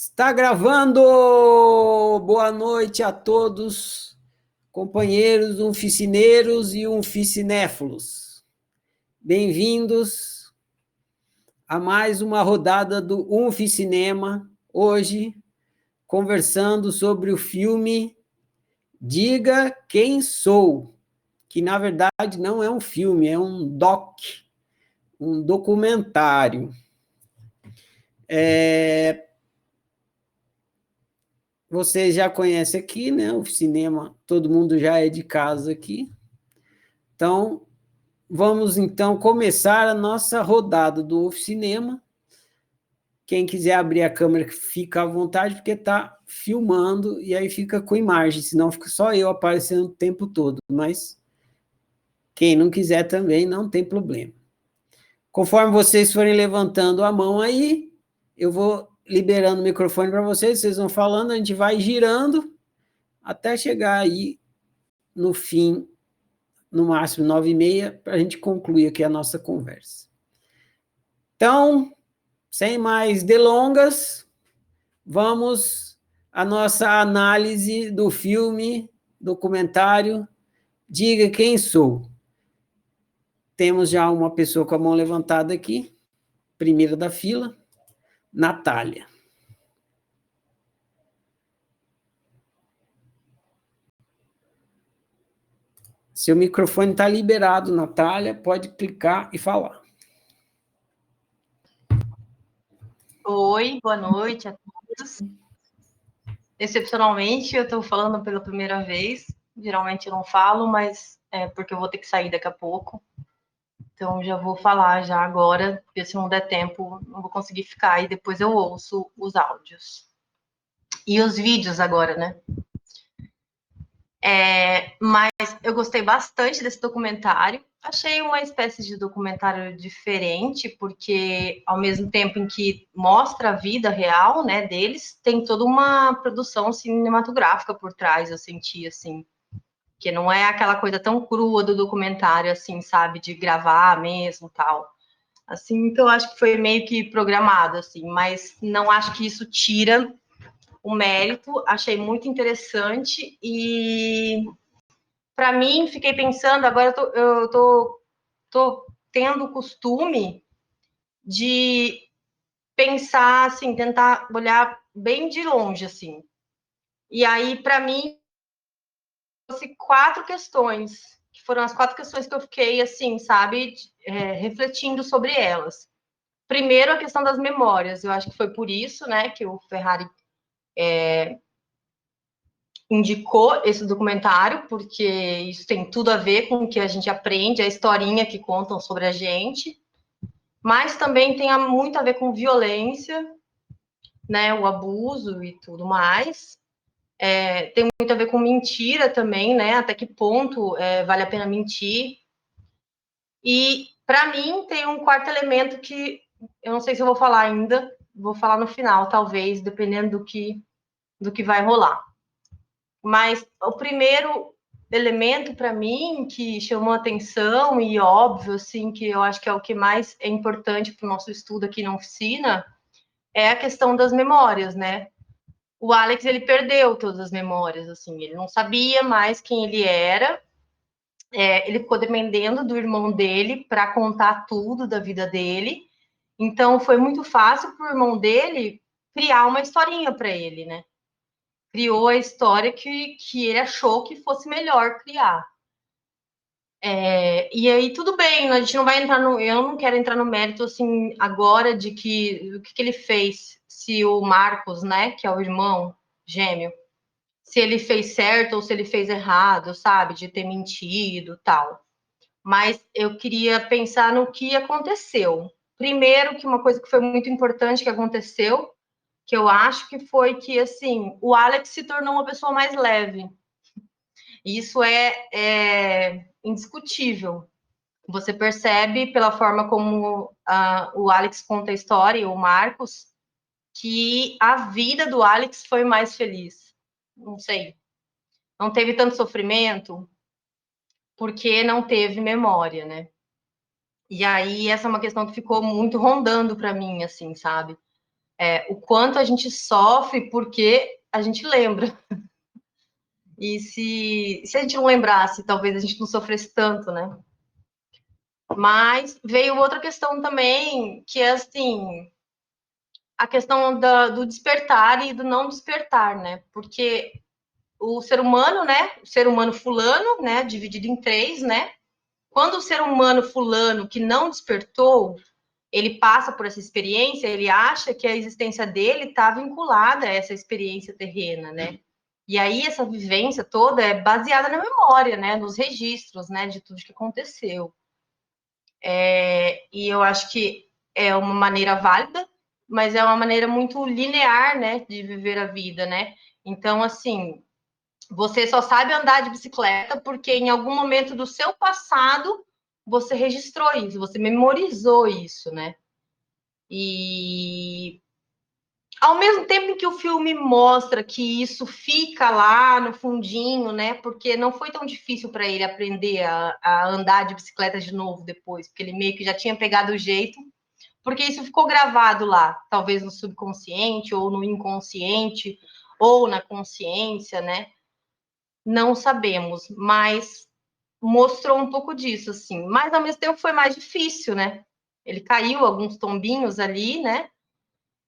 Está gravando! Boa noite a todos, companheiros unficineiros e unficinéfilos. Bem-vindos a mais uma rodada do Unficinema, hoje conversando sobre o filme Diga Quem Sou, que na verdade não é um filme, é um documentário. Vocês já conhecem aqui, né? O cinema, todo mundo já é de casa aqui. Então, vamos então começar a nossa rodada do Oficinema. Quem quiser abrir a câmera, fica à vontade, porque está filmando e aí fica com imagem, senão fica só eu aparecendo o tempo todo. Mas quem não quiser também, não tem problema. Conforme vocês forem levantando a mão aí, eu vou liberando o microfone para vocês, vocês vão falando, a gente vai girando até chegar aí no fim, no máximo 9h30, para a gente concluir aqui a nossa conversa. Então, sem mais delongas, vamos à nossa análise do filme, documentário Diga Quem Sou. Temos já uma pessoa com a mão levantada aqui, primeira da fila, Natália. Seu microfone está liberado, Natália, pode clicar e falar. Oi, boa noite a todos. Excepcionalmente, eu estou falando pela primeira vez. Geralmente eu não falo, mas é porque eu vou ter que sair daqui a pouco. Então já vou falar já agora, porque se não der tempo, não vou conseguir ficar e depois eu ouço os áudios. E os vídeos agora, né? Mas eu gostei bastante desse documentário. Achei uma espécie de documentário diferente, porque ao mesmo tempo em que mostra a vida real, né, deles, tem toda uma produção cinematográfica por trás, eu senti, assim. Que não é aquela coisa tão crua do documentário, assim, sabe, de gravar mesmo, tal. Assim, então acho que foi meio que programado, assim, mas não acho que isso tira o mérito. Achei muito interessante e para mim, fiquei pensando, agora eu tô tendo o costume de pensar, assim, tentar olhar bem de longe, assim. E aí, para mim, fosse 4 questões, que foram as 4 questões que eu fiquei, assim, sabe, refletindo sobre elas. Primeiro, a questão das memórias. Eu acho que foi por isso, né, que o Ferrari indicou esse documentário, porque isso tem tudo a ver com o que a gente aprende, a historinha que contam sobre a gente, mas também tem muito a ver com violência, né, o abuso e tudo mais. Tem muito a ver com mentira também, né, até que ponto vale a pena mentir. E, para mim, tem um quarto elemento que eu não sei se eu vou falar ainda, vou falar no final, talvez, dependendo do que vai rolar. Mas o primeiro elemento para mim que chamou atenção e óbvio, assim, que eu acho que é o que mais é importante para o nosso estudo aqui na oficina, é a questão das memórias, né? O Alex, ele perdeu todas as memórias, assim, ele não sabia mais quem ele era, ele ficou dependendo do irmão dele para contar tudo da vida dele, então foi muito fácil para o irmão dele criar uma historinha para ele, né? Criou a história que ele achou que fosse melhor criar. E aí, tudo bem, a gente não vai entrar no. Eu não quero entrar no mérito, assim, agora de o que ele fez, se o Marcos, né, que é o irmão gêmeo, se ele fez certo ou se ele fez errado, sabe, de ter mentido tal. Mas eu queria pensar no que aconteceu. Primeiro, que uma coisa que foi muito importante que aconteceu, que eu acho que foi que, assim, o Alex se tornou uma pessoa mais leve. Isso é indiscutível. Você percebe pela forma como o Alex conta a história, o Marcos, que a vida do Alex foi mais feliz. Não sei. Não teve tanto sofrimento porque não teve memória, né? E aí essa é uma questão que ficou muito rondando para mim, assim, sabe? o quanto a gente sofre porque a gente lembra. E se a gente não lembrasse, talvez a gente não sofresse tanto, né? Mas veio outra questão também, que é assim, a questão do despertar e do não despertar, né? Porque o ser humano, né? O ser humano fulano, né? Dividido em três, né? Quando o ser humano fulano que não despertou, ele passa por essa experiência, ele acha que a existência dele está vinculada a essa experiência terrena, né? E aí essa vivência toda é baseada na memória, né? Nos registros, né? De tudo que aconteceu. E eu acho que é uma maneira válida, mas é uma maneira muito linear, né? De viver a vida, né? Então, assim, você só sabe andar de bicicleta porque em algum momento do seu passado você registrou isso, você memorizou isso, né? E ao mesmo tempo que o filme mostra que isso fica lá no fundinho, né? Porque não foi tão difícil para ele aprender a andar de bicicleta de novo depois, porque ele meio que já tinha pegado o jeito, porque isso ficou gravado lá, talvez no subconsciente ou no inconsciente ou na consciência, né? Não sabemos, mas mostrou um pouco disso, assim. Mas ao mesmo tempo foi mais difícil, né? Ele caiu alguns tombinhos ali, né?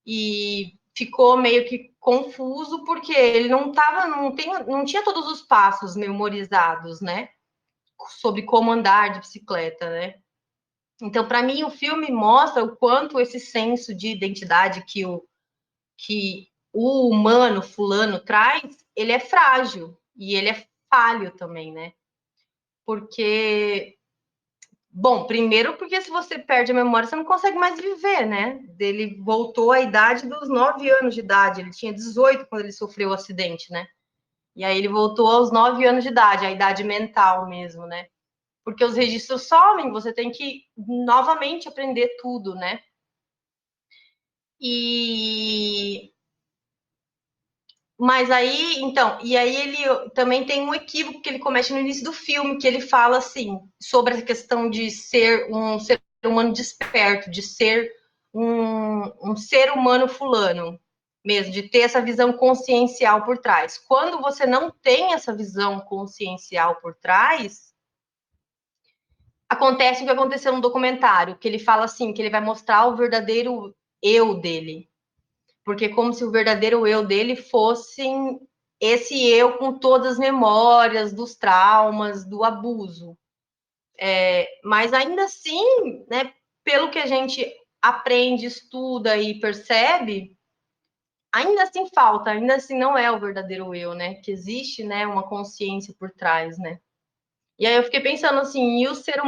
E ficou meio que confuso porque ele não tinha todos os passos memorizados, né? Sobre como andar de bicicleta, né? Então, para mim, o filme mostra o quanto esse senso de identidade que o humano fulano traz, ele é frágil e ele é falho também, né? Porque, bom, primeiro porque se você perde a memória, você não consegue mais viver, né? Ele voltou à idade dos 9 anos de idade, ele tinha 18 quando ele sofreu o acidente, né? E aí ele voltou aos 9 anos de idade, a idade mental mesmo, né? Porque os registros somem, você tem que novamente aprender tudo, né? E mas aí, então, e aí ele também tem um equívoco que ele comete no início do filme, que ele fala assim, sobre a questão de ser um ser humano desperto, de ser um ser humano fulano, mesmo, de ter essa visão consciencial por trás. Quando você não tem essa visão consciencial por trás, acontece o que aconteceu no documentário, que ele fala assim, que ele vai mostrar o verdadeiro eu dele, porque como se o verdadeiro eu dele fosse esse eu com todas as memórias dos traumas, do abuso. Mas ainda assim, né, pelo que a gente aprende, estuda e percebe, ainda assim falta, ainda assim não é o verdadeiro eu, né? Que existe, né, uma consciência por trás, né? E aí eu fiquei pensando assim, e o ser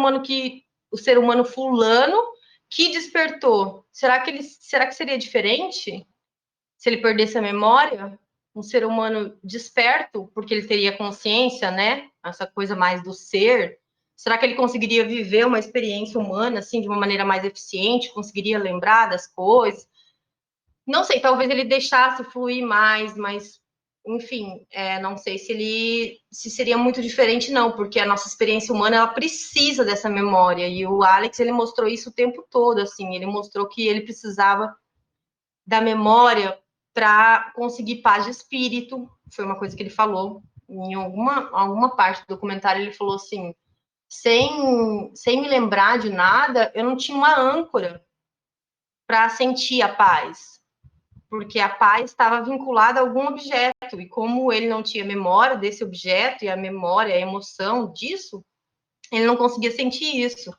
humano fulano que despertou, será que seria diferente? Se ele perdesse a memória, um ser humano desperto, porque ele teria consciência, né? Essa coisa mais do ser. Será que ele conseguiria viver uma experiência humana assim de uma maneira mais eficiente? Conseguiria lembrar das coisas? Não sei, talvez ele deixasse fluir mais, mas enfim, não sei se seria muito diferente não, porque a nossa experiência humana ela precisa dessa memória e o Alex ele mostrou isso o tempo todo, assim, ele mostrou que ele precisava da memória para conseguir paz de espírito. Foi uma coisa que ele falou. Em alguma parte do documentário, ele falou assim: sem me lembrar de nada, eu não tinha uma âncora para sentir a paz, porque a paz estava vinculada a algum objeto, e como ele não tinha memória desse objeto, e a memória, a emoção disso, ele não conseguia sentir isso.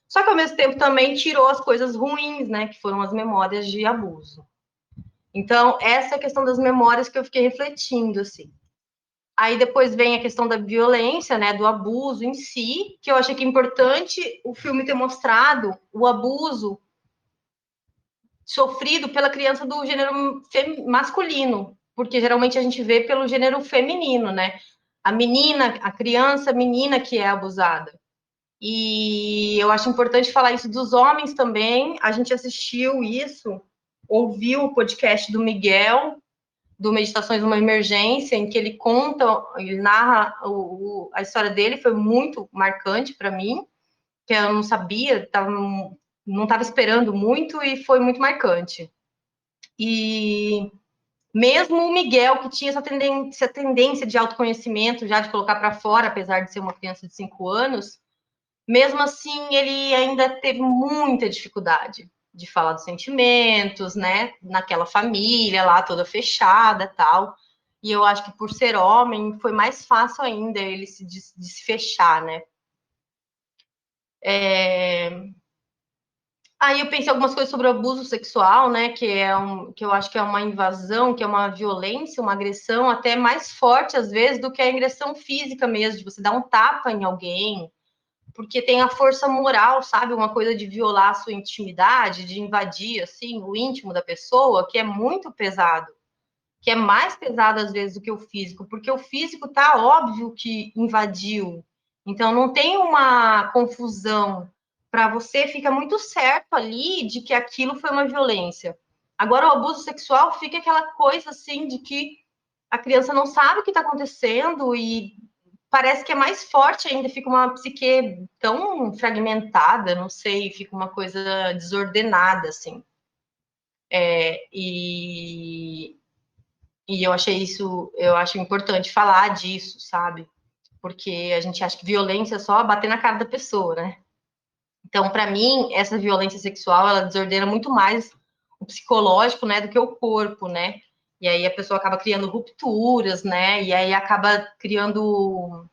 Só que ao mesmo tempo também tirou as coisas ruins, né, que foram as memórias de abuso. Então, essa é a questão das memórias que eu fiquei refletindo, assim. Aí depois vem a questão da violência, né, do abuso em si, que eu achei que é importante o filme ter mostrado o abuso sofrido pela criança do gênero masculino, porque geralmente a gente vê pelo gênero feminino, né? A menina, a criança menina que é abusada. E eu acho importante falar isso dos homens também. A gente assistiu isso, ouviu o podcast do Miguel, do Meditações numa Emergência, em que ele conta, ele narra a história dele, foi muito marcante para mim, que eu não sabia, não estava esperando muito e foi muito marcante. E mesmo o Miguel, que tinha essa tendência de autoconhecimento, já de colocar para fora, apesar de ser uma criança de 5 anos, mesmo assim, ele ainda teve muita dificuldade de falar dos sentimentos, né? Naquela família lá, toda fechada, tal. E eu acho que por ser homem, foi mais fácil ainda ele de se fechar, né? Aí eu pensei algumas coisas sobre o abuso sexual, né? Que eu acho que é uma invasão, que é uma violência, uma agressão até mais forte, às vezes, do que a agressão física mesmo, de você dar um tapa em alguém, porque tem a força moral, sabe? Uma coisa de violar a sua intimidade, de invadir, assim, o íntimo da pessoa, que é muito pesado, que é mais pesado, às vezes, do que o físico, porque o físico tá óbvio que invadiu. Então, não tem uma confusão. Para você, fica muito certo ali de que aquilo foi uma violência. Agora, o abuso sexual fica aquela coisa, assim, de que a criança não sabe o que está acontecendo e parece que é mais forte ainda, fica uma psique tão fragmentada, não sei, fica uma coisa desordenada, assim. E, e eu acho importante falar disso, sabe? Porque a gente acha que violência é só bater na cara da pessoa, né? Então, para mim, essa violência sexual, ela desordena muito mais o psicológico, né, do que o corpo, né? E aí a pessoa acaba criando rupturas, né? E aí acaba criando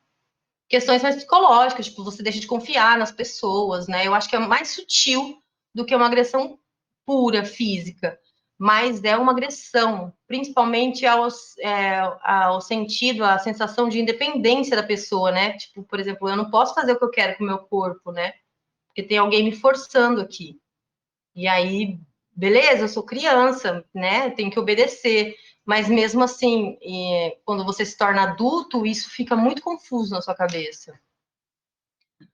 questões mais psicológicas, tipo, você deixa de confiar nas pessoas, né? Eu acho que é mais sutil do que uma agressão pura, física, mas é uma agressão, principalmente ao sentido, à sensação de independência da pessoa, né? Tipo, por exemplo, eu não posso fazer o que eu quero com o meu corpo, né? Porque tem alguém me forçando aqui. E aí, beleza, eu sou criança, né? Tenho que obedecer. Mas mesmo assim, quando você se torna adulto, isso fica muito confuso na sua cabeça.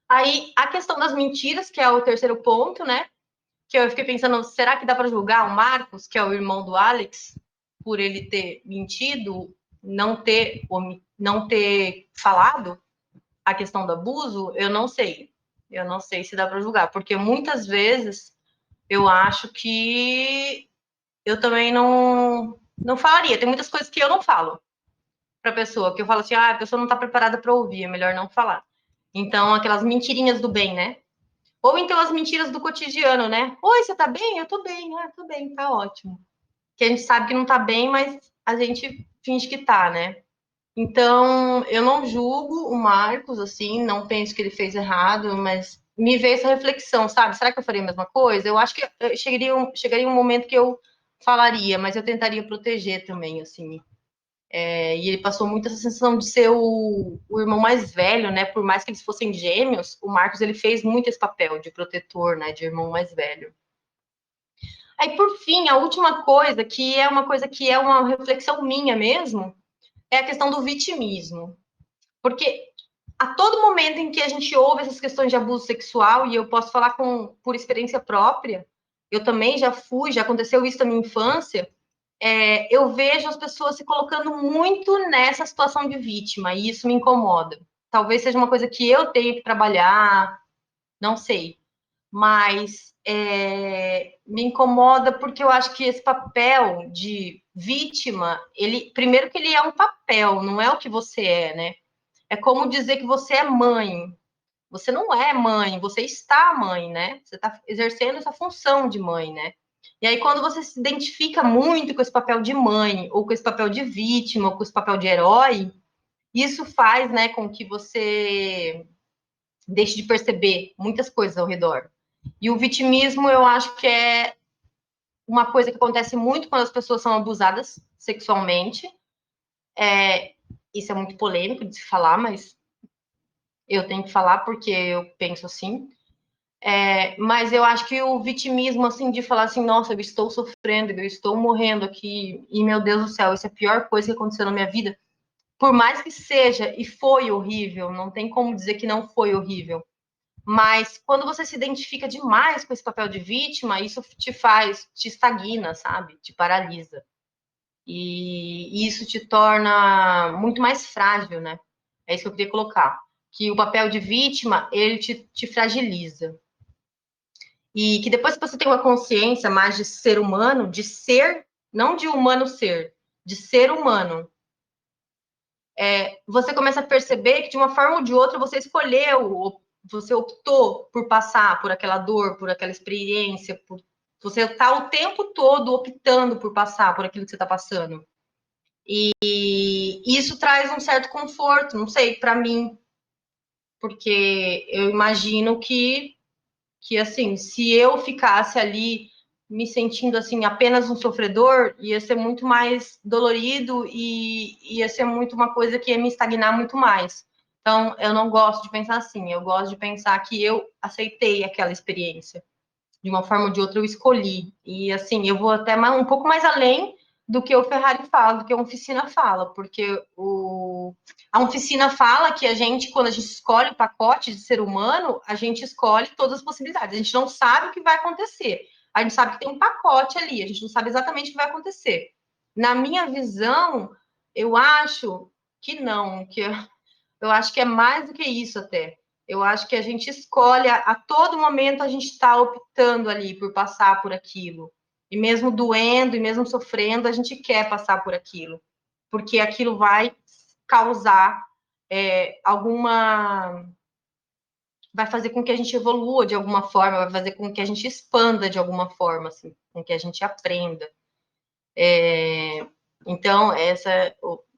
Aí, a questão das mentiras, que é o terceiro ponto, né? Que eu fiquei pensando, será que dá para julgar o Marcos, que é o irmão do Alex, por ele ter mentido, não ter falado a questão do abuso? Eu não sei. Eu não sei se dá para julgar, porque muitas vezes eu acho que eu também não falaria. Tem muitas coisas que eu não falo para a pessoa, que eu falo assim, ah, a pessoa não está preparada para ouvir, é melhor não falar. Então, aquelas mentirinhas do bem, né? Ou então as mentiras do cotidiano, né? Oi, você tá bem? Eu tô bem, tô bem, tá ótimo. Que a gente sabe que não tá bem, mas a gente finge que tá, né? Então, eu não julgo o Marcos, assim, não penso que ele fez errado, mas me veio essa reflexão, sabe? Será que eu faria a mesma coisa? Eu acho que chegaria um momento que eu falaria, mas eu tentaria proteger também, assim. E ele passou muito essa sensação de ser o irmão mais velho, né? Por mais que eles fossem gêmeos, o Marcos ele fez muito esse papel de protetor, né? De irmão mais velho. Aí, por fim, a última coisa, que é uma reflexão minha mesmo, é a questão do vitimismo. Porque a todo momento em que a gente ouve essas questões de abuso sexual, e eu posso falar por experiência própria, eu também já aconteceu isso na minha infância, eu vejo as pessoas se colocando muito nessa situação de vítima, e isso me incomoda. Talvez seja uma coisa que eu tenho que trabalhar, não sei. Mas me incomoda porque eu acho que esse papel de vítima, primeiro que ele é um papel, não é o que você é, né? É como dizer que você é mãe. Você não é mãe, você está mãe, né? Você está exercendo essa função de mãe, né? E aí, quando você se identifica muito com esse papel de mãe, ou com esse papel de vítima, ou com esse papel de herói, isso faz, né, com que você deixe de perceber muitas coisas ao redor. E o vitimismo, eu acho que é uma coisa que acontece muito quando as pessoas são abusadas sexualmente. Isso é muito polêmico de se falar, mas eu tenho que falar porque eu penso assim. Mas eu acho que o vitimismo, assim, de falar assim, nossa, eu estou sofrendo, eu estou morrendo aqui, e meu Deus do céu, isso é a pior coisa que aconteceu na minha vida. Por mais que seja, e foi horrível, não tem como dizer que não foi horrível. Mas quando você se identifica demais com esse papel de vítima, isso te estagna, sabe? Te paralisa. E isso te torna muito mais frágil, né? É isso que eu queria colocar. Que o papel de vítima, ele te fragiliza. E que depois que você tem uma consciência mais de ser humano, de ser, não de humano ser, de ser humano, você começa a perceber que de uma forma ou de outra você escolheu, você optou por passar por aquela dor, por aquela experiência, você está o tempo todo optando por passar por aquilo que você está passando. E isso traz um certo conforto, não sei, para mim, porque eu imagino que assim, se eu ficasse ali me sentindo assim apenas um sofredor, ia ser muito mais dolorido e ia ser muito uma coisa que ia me estagnar muito mais. Então, eu não gosto de pensar assim, eu gosto de pensar que eu aceitei aquela experiência. De uma forma ou de outra eu escolhi. E assim, eu vou até um pouco mais além do que o Ferrari fala, do que a oficina fala, porque a oficina fala que a gente, quando a gente escolhe o pacote de ser humano, a gente escolhe todas as possibilidades. A gente não sabe o que vai acontecer. A gente sabe que tem um pacote ali, a gente não sabe exatamente o que vai acontecer. Na minha visão, eu acho que não, que eu acho que é mais do que isso até. Eu acho que a gente escolhe, a todo momento a gente está optando ali por passar por aquilo. E mesmo doendo, e mesmo sofrendo, a gente quer passar por aquilo. Porque aquilo vai causar alguma. Vai fazer com que a gente evolua de alguma forma, vai fazer com que a gente expanda de alguma forma, assim, com que a gente aprenda. Então,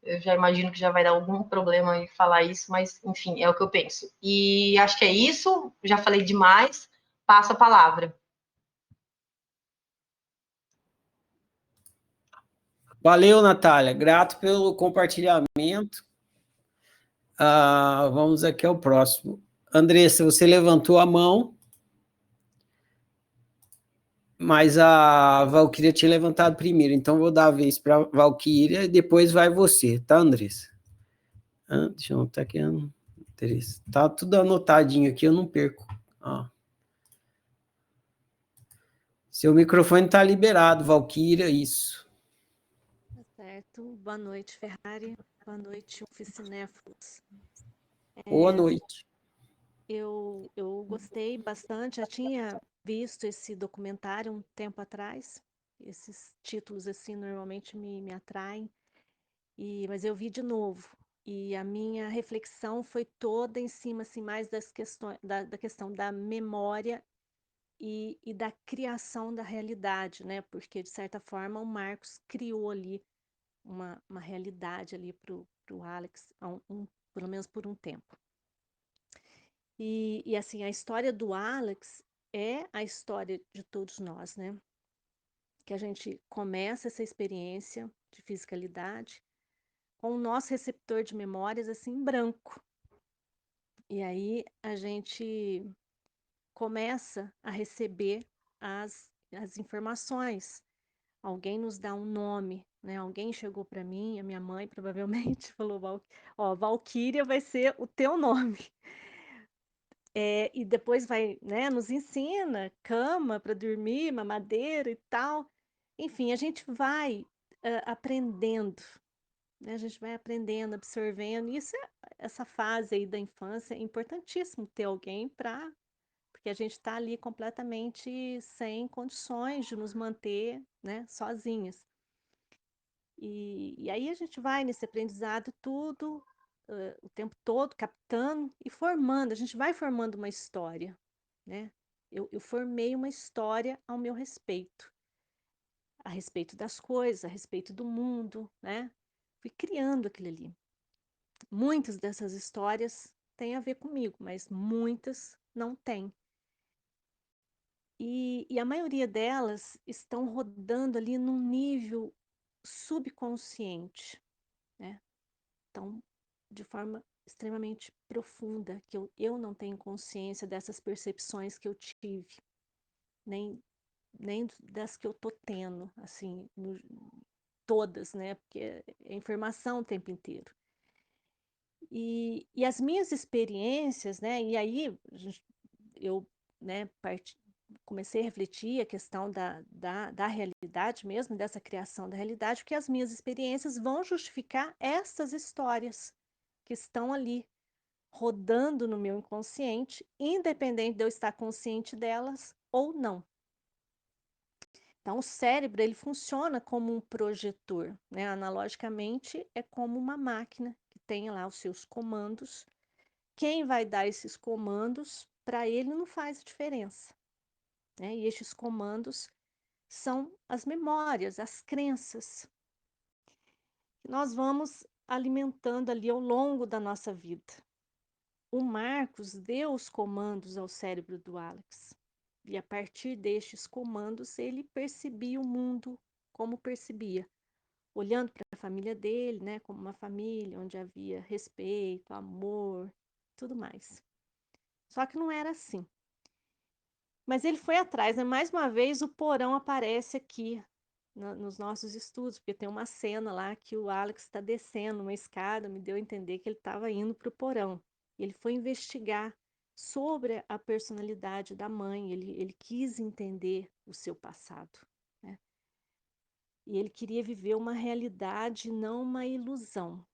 eu já imagino que já vai dar algum problema em falar isso, mas enfim, é o que eu penso. E acho que é isso, já falei demais, passo a palavra. Valeu, Natália. Grato pelo compartilhamento. Vamos aqui ao próximo. Andressa, você levantou a mão, mas a Valquíria tinha levantado primeiro, então vou dar a vez para a Valquíria e depois vai você, tá, Andressa? Deixa eu anotar aqui. Andressa. Tá tudo anotadinho aqui, eu não perco. Ó. Seu microfone está liberado, Valquíria, isso. Tá certo. Boa noite, Ferrari. Boa noite, Oficinéfilos. Boa noite. Eu gostei bastante, já tinha visto esse documentário um tempo atrás. Esses títulos assim normalmente me atraem, mas eu vi de novo. E a minha reflexão foi toda em cima assim, mais das questões, da questão da memória e da criação da realidade, né? Porque, de certa forma, o Marcos criou ali uma realidade ali para o Alex, pelo menos por um tempo. E assim, a história do Alex é a história de todos nós, né? Que a gente começa essa experiência de fisicalidade com o nosso receptor de memórias assim branco. E aí a gente começa a receber as informações. Alguém nos dá um nome, né? Alguém chegou para mim, a minha mãe provavelmente falou, ó, Valquíria vai ser o teu nome. E depois vai, né, nos ensina cama para dormir, mamadeira e tal. Enfim, a gente vai aprendendo, né? A gente vai aprendendo, absorvendo. Essa fase aí da infância é importantíssimo ter alguém para, porque a gente está ali completamente sem condições de nos manter, né, sozinhas. E aí a gente vai nesse aprendizado tudo, o tempo todo, captando e formando. A gente vai formando uma história, né? Eu formei uma história ao meu respeito, a respeito das coisas, a respeito do mundo, né? Fui criando aquilo ali. Muitas dessas histórias têm a ver comigo, mas muitas não têm. E a maioria delas estão rodando ali num nível subconsciente, né? Então, de forma extremamente profunda, que eu não tenho consciência dessas percepções que eu tive, nem, nem das que eu tô tendo, assim, todas, né? Porque é informação o tempo inteiro. E as minhas experiências, né? E aí eu, né, comecei a refletir a questão da realidade mesmo, dessa criação da realidade, porque as minhas experiências vão justificar essas histórias que estão ali rodando no meu inconsciente, independente de eu estar consciente delas ou não. Então, o cérebro, ele funciona como um projetor, né? Analogicamente, é como uma máquina que tem lá os seus comandos. Quem vai dar esses comandos, para ele não faz diferença, né? E estes comandos são as memórias, as crenças, que nós vamos alimentando ali ao longo da nossa vida. O Marcos deu os comandos ao cérebro do Alex. E a partir destes comandos, ele percebia o mundo como percebia, olhando para a família dele, né, como uma família onde havia respeito, amor, tudo mais. Só que não era assim. Mas ele foi atrás, né? Mais uma vez o porão aparece aqui nos nossos estudos, porque tem uma cena lá que o Alex está descendo uma escada, me deu a entender que ele estava indo para o porão. Ele foi investigar sobre a personalidade da mãe, ele quis entender o seu passado, né? E ele queria viver uma realidade, não uma ilusão.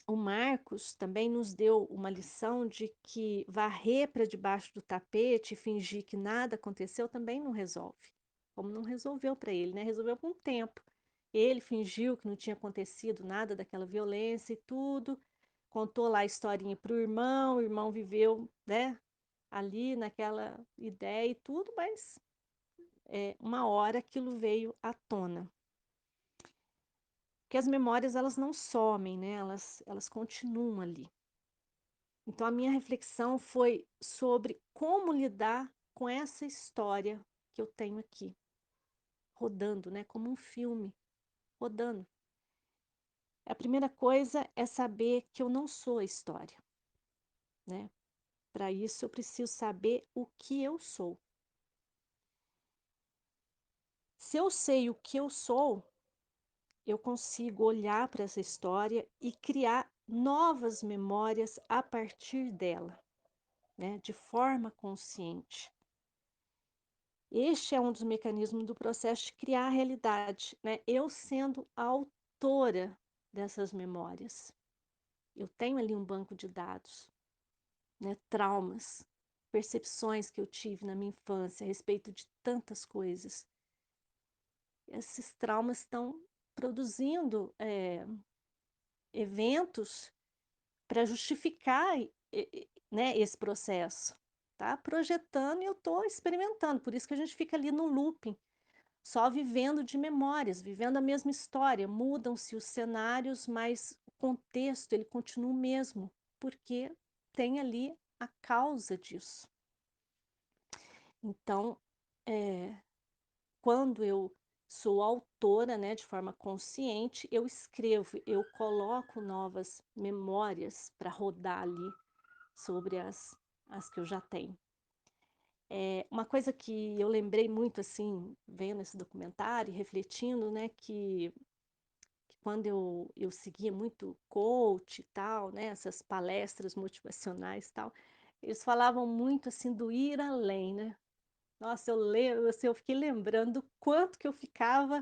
O Marcos também nos deu uma lição de que varrer para debaixo do tapete e fingir que nada aconteceu também não resolve. Como não resolveu para ele, né? Resolveu com o tempo. Ele fingiu que não tinha acontecido nada daquela violência e tudo, contou lá a historinha para o irmão viveu, né, ali naquela ideia e tudo, mas uma hora aquilo veio à tona. Porque as memórias, elas não somem, né? Elas continuam ali. Então, a minha reflexão foi sobre como lidar com essa história que eu tenho aqui, rodando, né? Como um filme, rodando. A primeira coisa é saber que eu não sou a história, né? Para isso, eu preciso saber o que eu sou. Se eu sei o que eu sou, eu consigo olhar para essa história e criar novas memórias a partir dela, né? De forma consciente. Este é um dos mecanismos do processo de criar a realidade, né? Eu sendo a autora dessas memórias. Eu tenho ali um banco de dados, né? Traumas, percepções que eu tive na minha infância a respeito de tantas coisas. Esses traumas estão produzindo eventos para justificar, né, esse processo. Tá projetando e eu estou experimentando. Por isso que a gente fica ali no looping, só vivendo de memórias, vivendo a mesma história. Mudam-se os cenários, mas o contexto ele continua o mesmo, porque tem ali a causa disso. Então, quando eu sou autora, né, de forma consciente, eu escrevo, eu coloco novas memórias para rodar ali sobre as que eu já tenho. Uma coisa que eu lembrei muito, assim, vendo esse documentário e refletindo, né, que quando eu seguia muito coach e tal, né, essas palestras motivacionais e tal, eles falavam muito, assim, do ir além, né? Nossa, eu lembro, assim, eu fiquei lembrando do quanto que eu ficava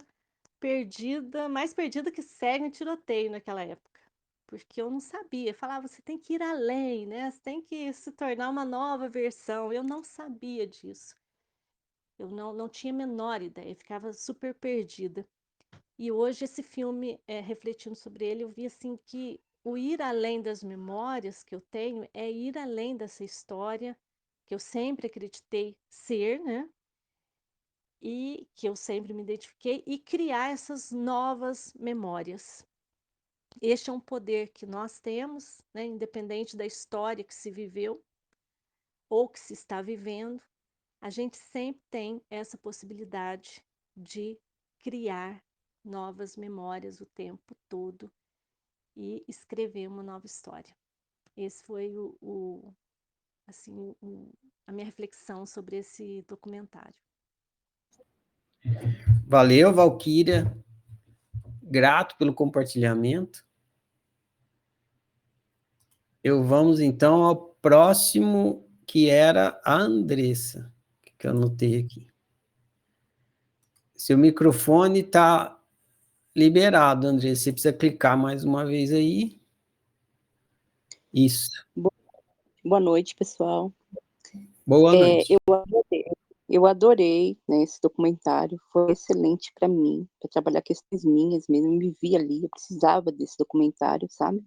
perdida, mais perdida que cega em tiroteio naquela época. Porque eu não sabia. Falava, você tem que ir além, né? Você tem que se tornar uma nova versão. Eu não sabia disso. Eu não tinha a menor ideia, eu ficava super perdida. E hoje esse filme, refletindo sobre ele, eu vi assim que o ir além das memórias que eu tenho é ir além dessa história que eu sempre acreditei ser, né? E que eu sempre me identifiquei e criar essas novas memórias. Este é um poder que nós temos, né? Independente da história que se viveu ou que se está vivendo, a gente sempre tem essa possibilidade de criar novas memórias o tempo todo e escrever uma nova história. Esse foi assim, a minha reflexão sobre esse documentário. Valeu, Valquíria. Grato pelo compartilhamento. Vamos então ao próximo, que era a Andressa, que eu anotei aqui. Seu microfone está liberado, Andressa. Você precisa clicar mais uma vez aí. Isso. Boa noite, pessoal. Boa noite. Eu agradeço. eu adorei, né, esse documentário, foi excelente para mim, para trabalhar questões minhas mesmo, eu me vi ali, eu precisava desse documentário, sabe?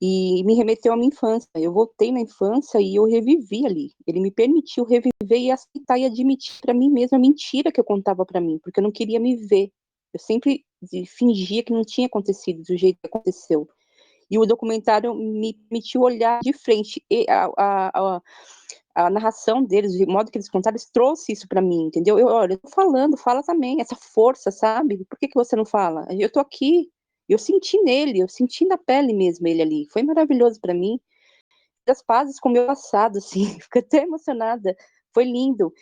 E me remeteu à minha infância. Eu voltei na infância e eu revivi ali. Ele me permitiu reviver e aceitar e admitir para mim mesma a mentira que eu contava para mim, porque eu não queria me ver. Eu sempre fingia que não tinha acontecido do jeito que aconteceu. E o documentário me permitiu olhar de frente. E a narração deles, o modo que eles contaram, eles trouxe isso para mim, entendeu? Olha, eu tô falando, fala também, essa força, sabe? Por que você não fala? Eu tô aqui, eu senti nele, eu senti na pele mesmo ele ali. Foi maravilhoso para mim. Das pazes com o meu passado, assim, fiquei até emocionada. Foi lindo.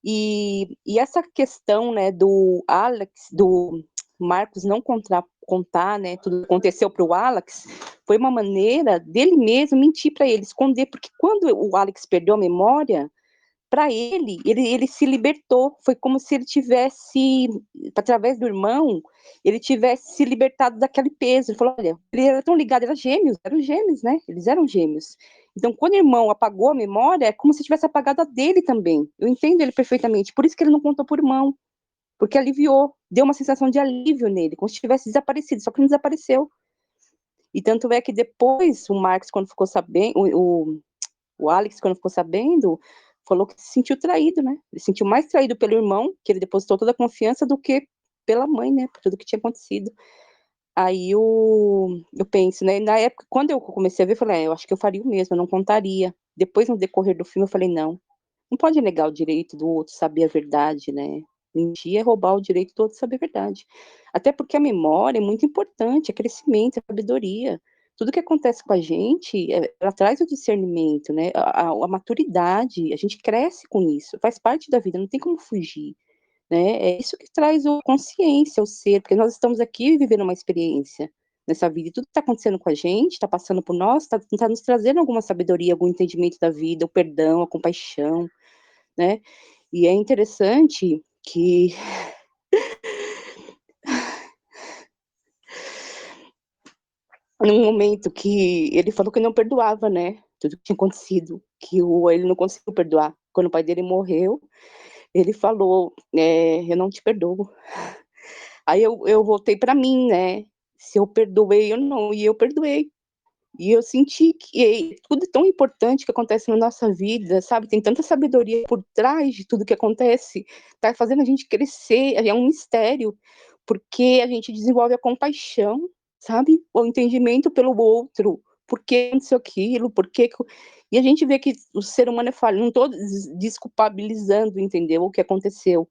E essa questão, né, do Alex, do Marcos não contar, né, tudo que aconteceu para o Alex, foi uma maneira dele mesmo mentir para ele, esconder, porque quando o Alex perdeu a memória, para ele se libertou, foi como se ele tivesse, através do irmão, ele tivesse se libertado daquele peso. Ele falou, olha, ele era tão ligado, eram gêmeos, né? Eles eram gêmeos. Então, quando o irmão apagou a memória, é como se tivesse apagado a dele também. Eu entendo ele perfeitamente, por isso que ele não contou por irmão, porque aliviou, deu uma sensação de alívio nele, como se tivesse desaparecido, só que não desapareceu. E tanto é que depois, o Marcos, quando ficou sabendo, o Alex, quando ficou sabendo, falou que se sentiu traído, né? Ele se sentiu mais traído pelo irmão, que ele depositou toda a confiança, do que pela mãe, né? Por tudo que tinha acontecido. Aí eu penso, né? Na época, quando eu comecei a ver, eu falei, eu acho que eu faria o mesmo, eu não contaria. Depois, no decorrer do filme, eu falei, não pode negar o direito do outro saber a verdade, né? Mentir é roubar o direito do outro saber a verdade. Até porque a memória é muito importante, é crescimento, é sabedoria. Tudo que acontece com a gente, ela traz o discernimento, né? A maturidade, a gente cresce com isso, faz parte da vida, não tem como fugir, né? É isso que traz a consciência, o ser, porque nós estamos aqui vivendo uma experiência nessa vida, e tudo que está acontecendo com a gente, está passando por nós, está nos trazendo alguma sabedoria, algum entendimento da vida, o perdão, a compaixão, né? E é interessante que num momento que ele falou que não perdoava, né? Tudo que tinha acontecido, ele não conseguiu perdoar. Quando o pai dele morreu, ele falou, eu não te perdoo. Aí eu voltei para mim, né? Se eu perdoei ou não, e eu perdoei. E eu senti que tudo é tão importante que acontece na nossa vida, sabe? Tem tanta sabedoria por trás de tudo que acontece, tá fazendo a gente crescer, é um mistério, porque a gente desenvolve a compaixão, sabe? O entendimento pelo outro, por que aconteceu aquilo, por que... E a gente vê que o ser humano é falho, não estou desculpabilizando, entendeu? O que aconteceu,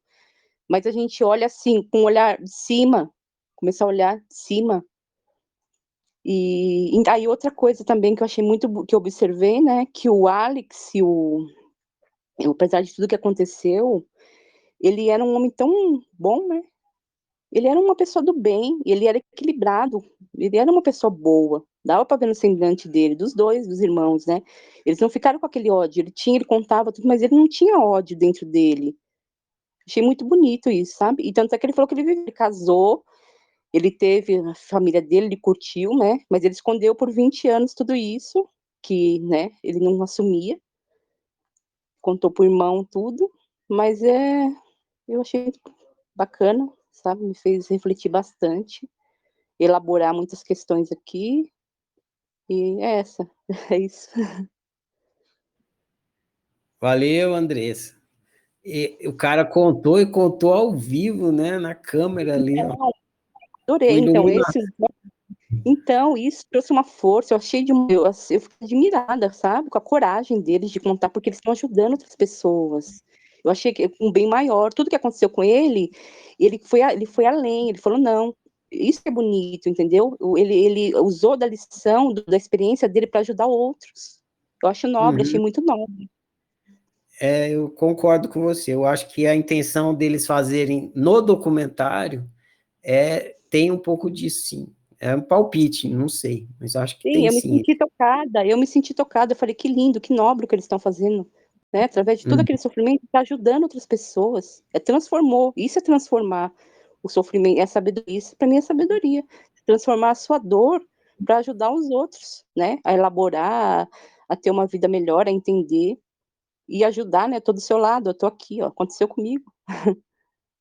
mas a gente olha assim, com um olhar de cima, começar a olhar de cima. E aí outra coisa também que eu achei que eu observei, né, que o Alex, apesar de tudo que aconteceu, ele era um homem tão bom, né? Ele era uma pessoa do bem, ele era equilibrado, ele era uma pessoa boa. Dava para ver no semblante dele, dos dois, dos irmãos, né? Eles não ficaram com aquele ódio, ele contava tudo, mas ele não tinha ódio dentro dele. Achei muito bonito isso, sabe? E tanto é que ele falou que ele casou. Ele teve a família dele, ele curtiu, né? Mas ele escondeu por 20 anos tudo isso, que, né, ele não assumia. Contou pro irmão tudo, mas eu achei bacana, sabe? Me fez refletir bastante, elaborar muitas questões aqui, e é essa, é isso. Valeu, Andressa. E o cara contou e contou ao vivo, né? Na câmera ali, ó. Com Adorei, iluminação. Então, isso trouxe uma força, eu fiquei admirada, sabe, com a coragem deles de contar, porque eles estão ajudando outras pessoas. Eu achei que um bem maior, tudo que aconteceu com ele, ele foi além, ele falou, não, isso é bonito, entendeu? Ele usou da lição, da experiência dele para ajudar outros. Eu acho nobre, achei muito nobre. Eu concordo com você. Eu acho que a intenção deles fazerem no documentário tem um pouco disso, sim. É um palpite, não sei, mas acho que Sim, tem sim. eu me senti tocada, eu falei, que lindo, que nobre o que eles estão fazendo, né? Através de todo aquele sofrimento, está ajudando outras pessoas, transformou, isso é transformar o sofrimento, é sabedoria, isso para mim é sabedoria, transformar a sua dor para ajudar os outros, né? A elaborar, a ter uma vida melhor, a entender, e ajudar, né? Tô do seu lado, eu tô aqui, ó, aconteceu comigo.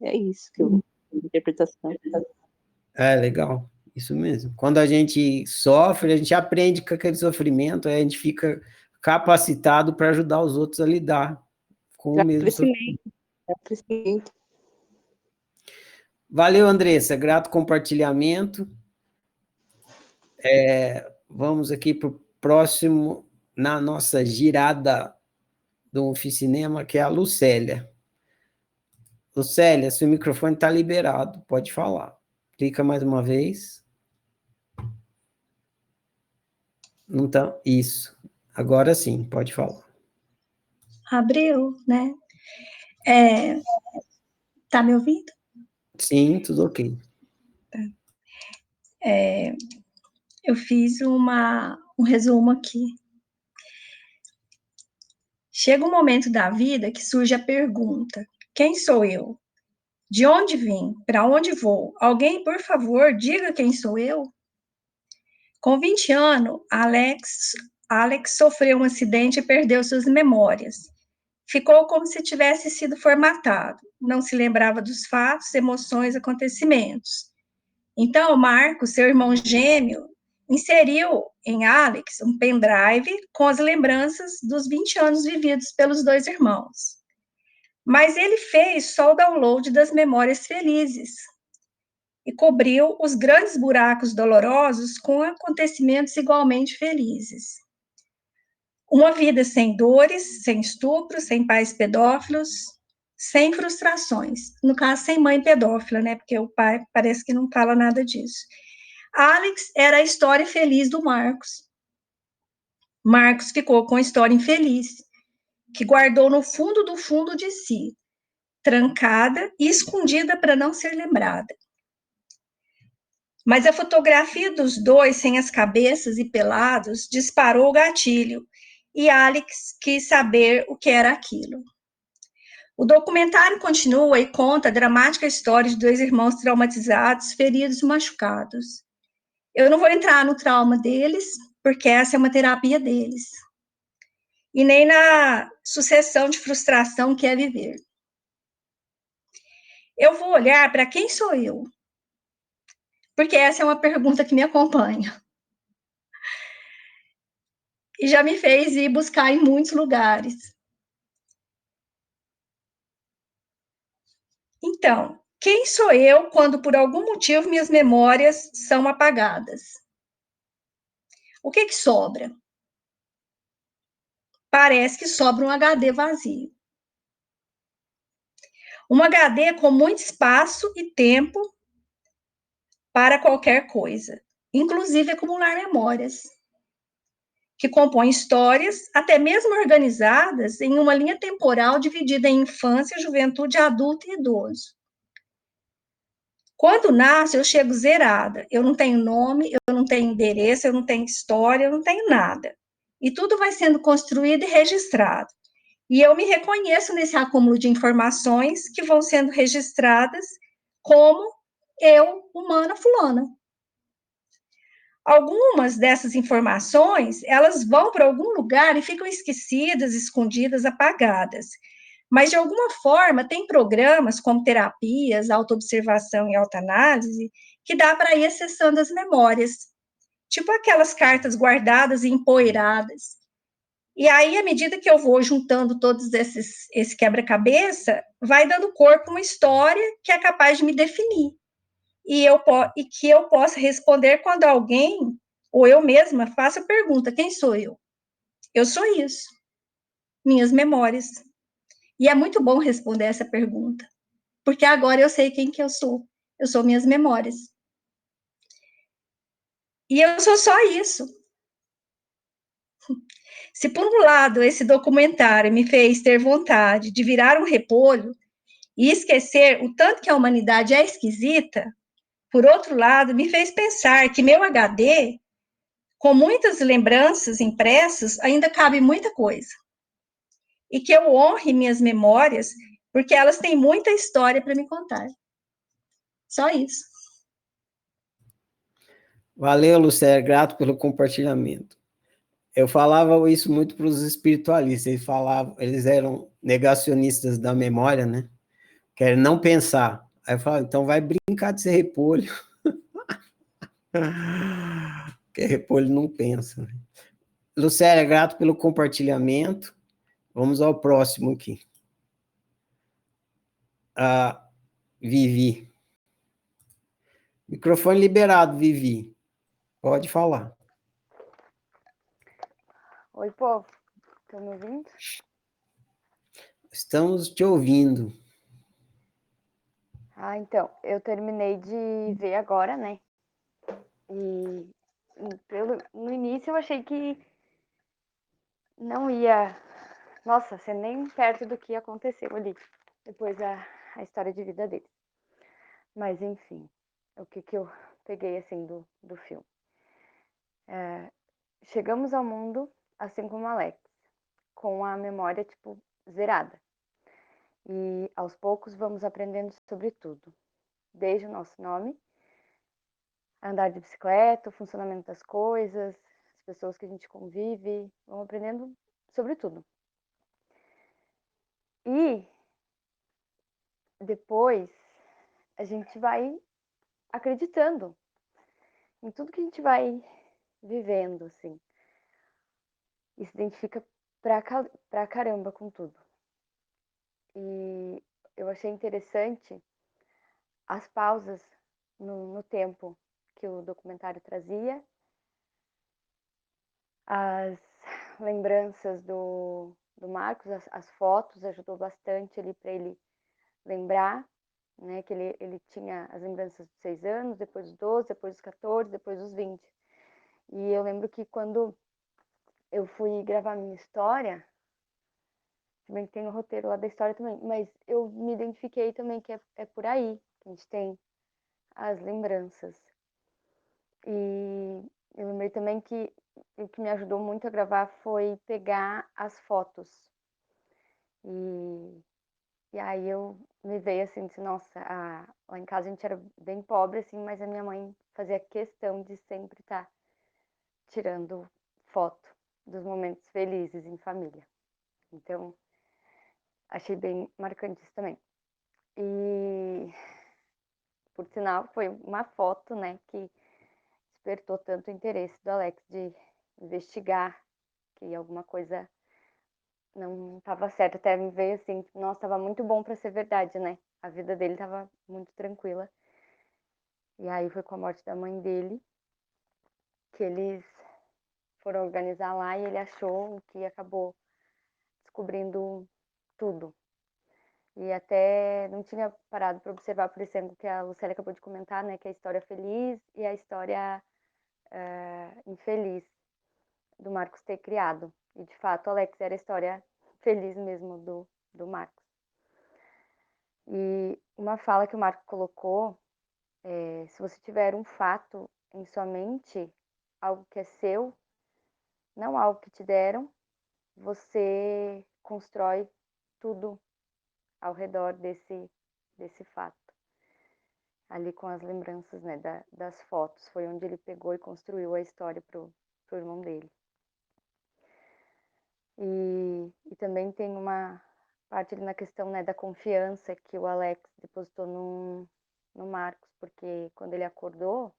É isso que eu interpretação. É, legal, isso mesmo. Quando a gente sofre, a gente aprende com aquele sofrimento, aí a gente fica capacitado para ajudar os outros a lidar com o mesmo sofrimento. Crescimento. Valeu, Andressa, grato compartilhamento. Vamos aqui para o próximo, na nossa girada do Oficinema, que é a Lucélia. Lucélia, seu microfone está liberado, pode falar. Clica mais uma vez. Não tá, isso. Agora sim, pode falar. Abriu, né? Tá me ouvindo? Sim, tudo ok. Eu fiz um resumo aqui. Chega um momento da vida que surge a pergunta: quem sou eu? De onde vim? Para onde vou? Alguém, por favor, diga quem sou eu? Com 20 anos, Alex sofreu um acidente e perdeu suas memórias. Ficou como se tivesse sido formatado. Não se lembrava dos fatos, emoções, acontecimentos. Então, Marcos, seu irmão gêmeo, inseriu em Alex um pendrive com as lembranças dos 20 anos vividos pelos dois irmãos. Mas ele fez só o download das memórias felizes e cobriu os grandes buracos dolorosos com acontecimentos igualmente felizes. Uma vida sem dores, sem estupro, sem pais pedófilos, sem frustrações. No caso, sem mãe pedófila, né? Porque o pai parece que não fala nada disso. Alex era a história feliz do Marcos. Marcos ficou com a história infeliz, que guardou no fundo do fundo de si, trancada e escondida para não ser lembrada. Mas a fotografia dos dois sem as cabeças e pelados disparou o gatilho, e Alex quis saber o que era aquilo. O documentário continua e conta a dramática história de dois irmãos traumatizados, feridos e machucados. Eu não vou entrar no trauma deles, porque essa é uma terapia deles. E nem na sucessão de frustração que é viver. Eu vou olhar para quem sou eu, porque essa é uma pergunta que me acompanha. E já me fez ir buscar em muitos lugares. Então, quem sou eu quando por algum motivo minhas memórias são apagadas? O que sobra? Parece que sobra um HD vazio. Um HD com muito espaço e tempo para qualquer coisa, inclusive acumular memórias, que compõem histórias, até mesmo organizadas em uma linha temporal dividida em infância, juventude, adulto e idoso. Quando nasço, eu chego zerada. Eu não tenho nome, eu não tenho endereço, eu não tenho história, eu não tenho nada. E tudo vai sendo construído e registrado. E eu me reconheço nesse acúmulo de informações que vão sendo registradas como eu, humana fulana. Algumas dessas informações, elas vão para algum lugar e ficam esquecidas, escondidas, apagadas. Mas, de alguma forma, tem programas como terapias, autoobservação e autoanálise, que dá para ir acessando as memórias. Tipo aquelas cartas guardadas e empoeiradas. E aí, à medida que eu vou juntando todos esse quebra-cabeça, vai dando corpo a uma história que é capaz de me definir. E que eu possa responder quando alguém, ou eu mesma, faça a pergunta: quem sou eu? Eu sou isso. Minhas memórias. E é muito bom responder essa pergunta, porque agora eu sei quem que eu sou. Eu sou minhas memórias. E eu sou só isso. Se, por um lado, esse documentário me fez ter vontade de virar um repolho e esquecer o tanto que a humanidade é esquisita, por outro lado, me fez pensar que meu HD, com muitas lembranças impressas, ainda cabe muita coisa. E que eu honre minhas memórias, porque elas têm muita história para me contar. Só isso. Valeu, Lucélia, grato pelo compartilhamento. Eu falava isso muito para os espiritualistas, eles eram negacionistas da memória, né? Querem não pensar. Aí eu falava, então vai brincar de ser repolho. Porque repolho não pensa. Né? Lucélia, grato pelo compartilhamento. Vamos ao próximo aqui. A Vivi. Microfone liberado, Vivi. Pode falar. Oi, povo. Estão me ouvindo? Estamos te ouvindo. Ah, então, eu terminei de ver agora, né? E no início eu achei que não ia, nossa, ser nem perto do que aconteceu ali, depois a história de vida dele. Mas, enfim, o que eu peguei, assim, do filme. Chegamos ao mundo, assim como Alex, com a memória, tipo, zerada. E, aos poucos, vamos aprendendo sobre tudo. Desde o nosso nome, andar de bicicleta, o funcionamento das coisas, as pessoas que a gente convive, vamos aprendendo sobre tudo. E depois a gente vai acreditando em tudo que a gente vai vivendo, assim. E se identifica pra caramba com tudo. E eu achei interessante as pausas no tempo que o documentário trazia, as lembranças do Marcos, as fotos ajudou bastante ali para ele lembrar, né, que ele tinha as lembranças dos 6 anos, depois dos 12, depois dos 14, depois dos 20. E eu lembro que quando eu fui gravar minha história, também tem o roteiro lá da história também, mas eu me identifiquei também que é por aí que a gente tem as lembranças. E eu lembrei também que o que me ajudou muito a gravar foi pegar as fotos. E aí eu me veio assim, disse, nossa, lá em casa a gente era bem pobre, assim, mas a minha mãe fazia questão de sempre estar tirando foto dos momentos felizes em família. Então, achei bem marcante isso também. E, por sinal, foi uma foto, né, que despertou tanto interesse do Alex de investigar que alguma coisa não estava certa. Até me veio assim, nossa, estava muito bom para ser verdade, né? A vida dele estava muito tranquila. E aí foi com a morte da mãe dele que eles foram organizar lá e ele achou o que acabou descobrindo tudo. E até não tinha parado para observar, por exemplo, que a Lucélia acabou de comentar, né, que é a história feliz e a história infeliz do Marcos ter criado. E de fato, Alex era a história feliz mesmo do Marcos. E uma fala que o Marco colocou é: se você tiver um fato em sua mente, algo que é seu, não algo que te deram, você constrói tudo ao redor desse fato. Ali com as lembranças, né, das fotos, foi onde ele pegou e construiu a história pro irmão dele. E também tem uma parte ali na questão, né, da confiança que o Alex depositou no Marcos, porque quando ele acordou,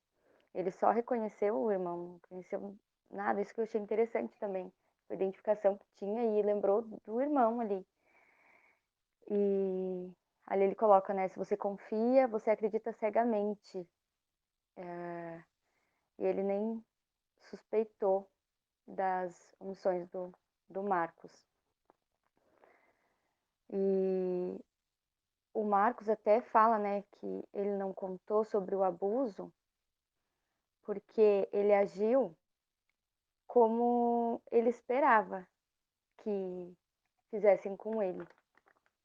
ele só reconheceu o irmão, não reconheceu nada. Isso que eu achei interessante também, a identificação que tinha, e lembrou do irmão ali. E ali ele coloca, né, se você confia, você acredita cegamente. E ele nem suspeitou das omissões do Marcos. E o Marcos até fala, né, que ele não contou sobre o abuso porque ele agiu como ele esperava que fizessem com ele.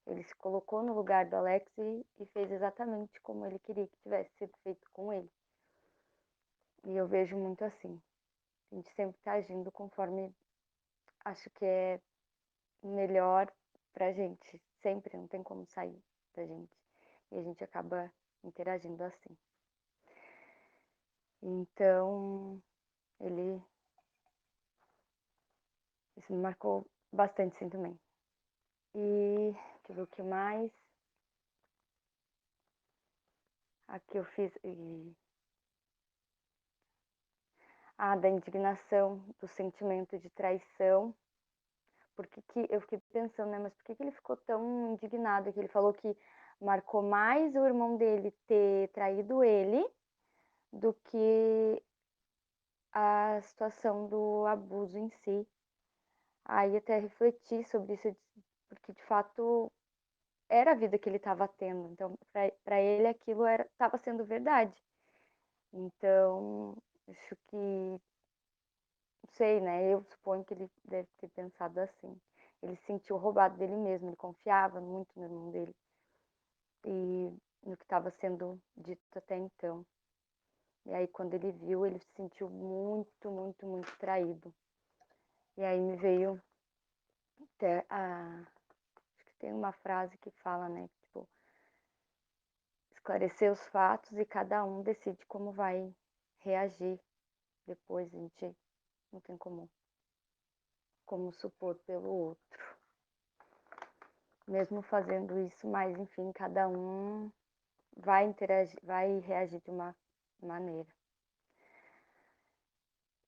Ele se colocou no lugar do Alex e fez exatamente como ele queria que tivesse sido feito com ele. E eu vejo muito assim. A gente sempre está agindo conforme acho que é melhor pra gente. Sempre, não tem como sair da gente. E a gente acaba interagindo assim. Então, ele isso me marcou bastante, sim, também. E deixa eu ver o que mais. Aqui eu fiz... da indignação, do sentimento de traição. Porque eu fiquei pensando, né? Mas por que ele ficou tão indignado? Que ele falou que marcou mais o irmão dele ter traído ele do que a situação do abuso em si. Aí até refleti sobre isso, porque de fato era a vida que ele estava tendo. Então, para ele aquilo estava sendo verdade. Então, acho que, não sei, né? Eu suponho que ele deve ter pensado assim. Ele se sentiu roubado dele mesmo, ele confiava muito no irmão dele e no que estava sendo dito até então. E aí, quando ele viu, ele se sentiu muito, muito, muito traído. E aí me veio até acho que tem uma frase que fala, né? Tipo, esclarecer os fatos e cada um decide como vai reagir. Depois a gente não tem como supor pelo outro. Mesmo fazendo isso, mas enfim, cada um vai interagir, vai reagir de uma maneira.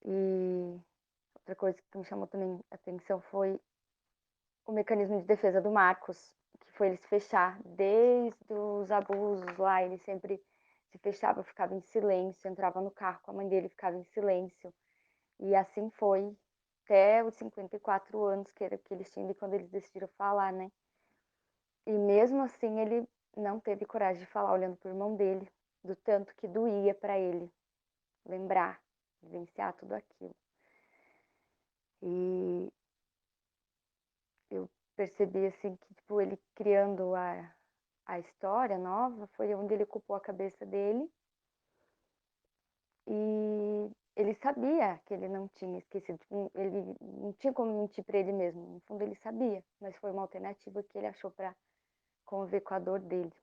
E outra coisa que me chamou também a atenção foi o mecanismo de defesa do Marcos, que foi ele se fechar desde os abusos lá, ele sempre se fechava, ficava em silêncio, entrava no carro com a mãe dele, ficava em silêncio. E assim foi até os 54 anos que eles tinham e quando eles decidiram falar, né? E mesmo assim ele não teve coragem de falar, olhando pro irmão dele, do tanto que doía para ele lembrar, vivenciar tudo aquilo. E eu percebi assim que tipo, ele criando a história nova foi onde ele ocupou a cabeça dele e ele sabia que ele não tinha esquecido, ele não tinha como mentir para ele mesmo, no fundo ele sabia, mas foi uma alternativa que ele achou para conviver com a dor dele.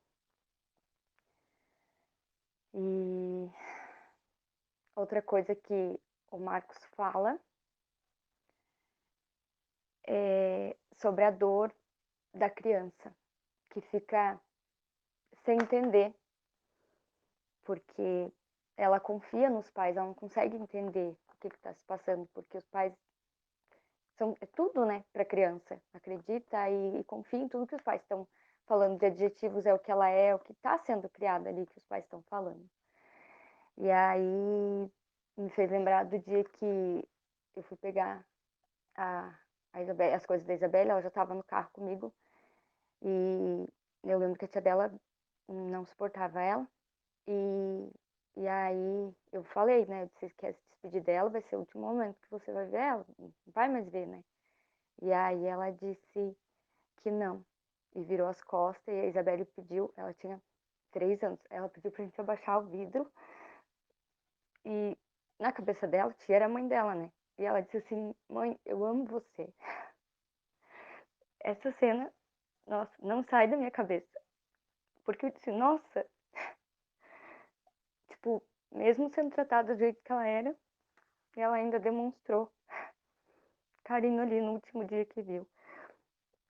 E outra coisa que o Marcos fala é sobre a dor da criança, que fica sem entender, porque ela confia nos pais, ela não consegue entender o que está se passando, porque os pais é tudo, né, para a criança, acredita e confia em tudo que os pais estão falando de adjetivos, é o que ela é, o que está sendo criado ali, que os pais estão falando. E aí me fez lembrar do dia que eu fui pegar a Isabelle, as coisas da Isabelle, ela já estava no carro comigo, e eu lembro que a tia dela não suportava ela, e aí eu falei, né, você quer se despedir dela, vai ser o último momento que você vai ver ela, não vai mais ver, né? E aí ela disse que não, e virou as costas, e a Isabelle pediu, ela tinha 3 anos, ela pediu pra gente abaixar o vidro, e na cabeça dela, tia era a mãe dela, né? E ela disse assim, mãe, eu amo você. Essa cena, nossa, não sai da minha cabeça. Porque eu disse, nossa, tipo, mesmo sendo tratada do jeito que ela era, ela ainda demonstrou carinho ali no último dia que viu.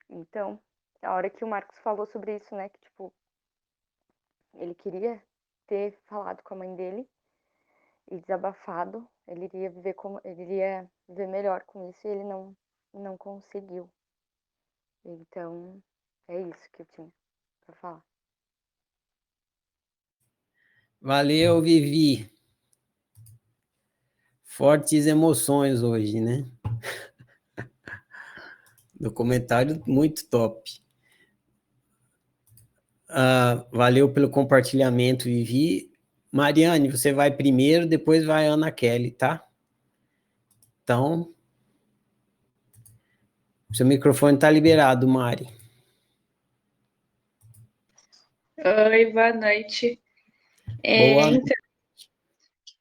Então, a hora que o Marcos falou sobre isso, né, que tipo, ele queria ter falado com a mãe dele e desabafado, ele iria viver melhor com isso e ele não conseguiu. Então, é isso que eu tinha para falar. Valeu, Vivi. Fortes emoções hoje, né? Documentário muito top. Valeu pelo compartilhamento, Vivi. Mariane, você vai primeiro, depois vai a Ana Kelly, tá? Então, seu microfone está liberado, Mari. Oi, boa noite. Boa. Então,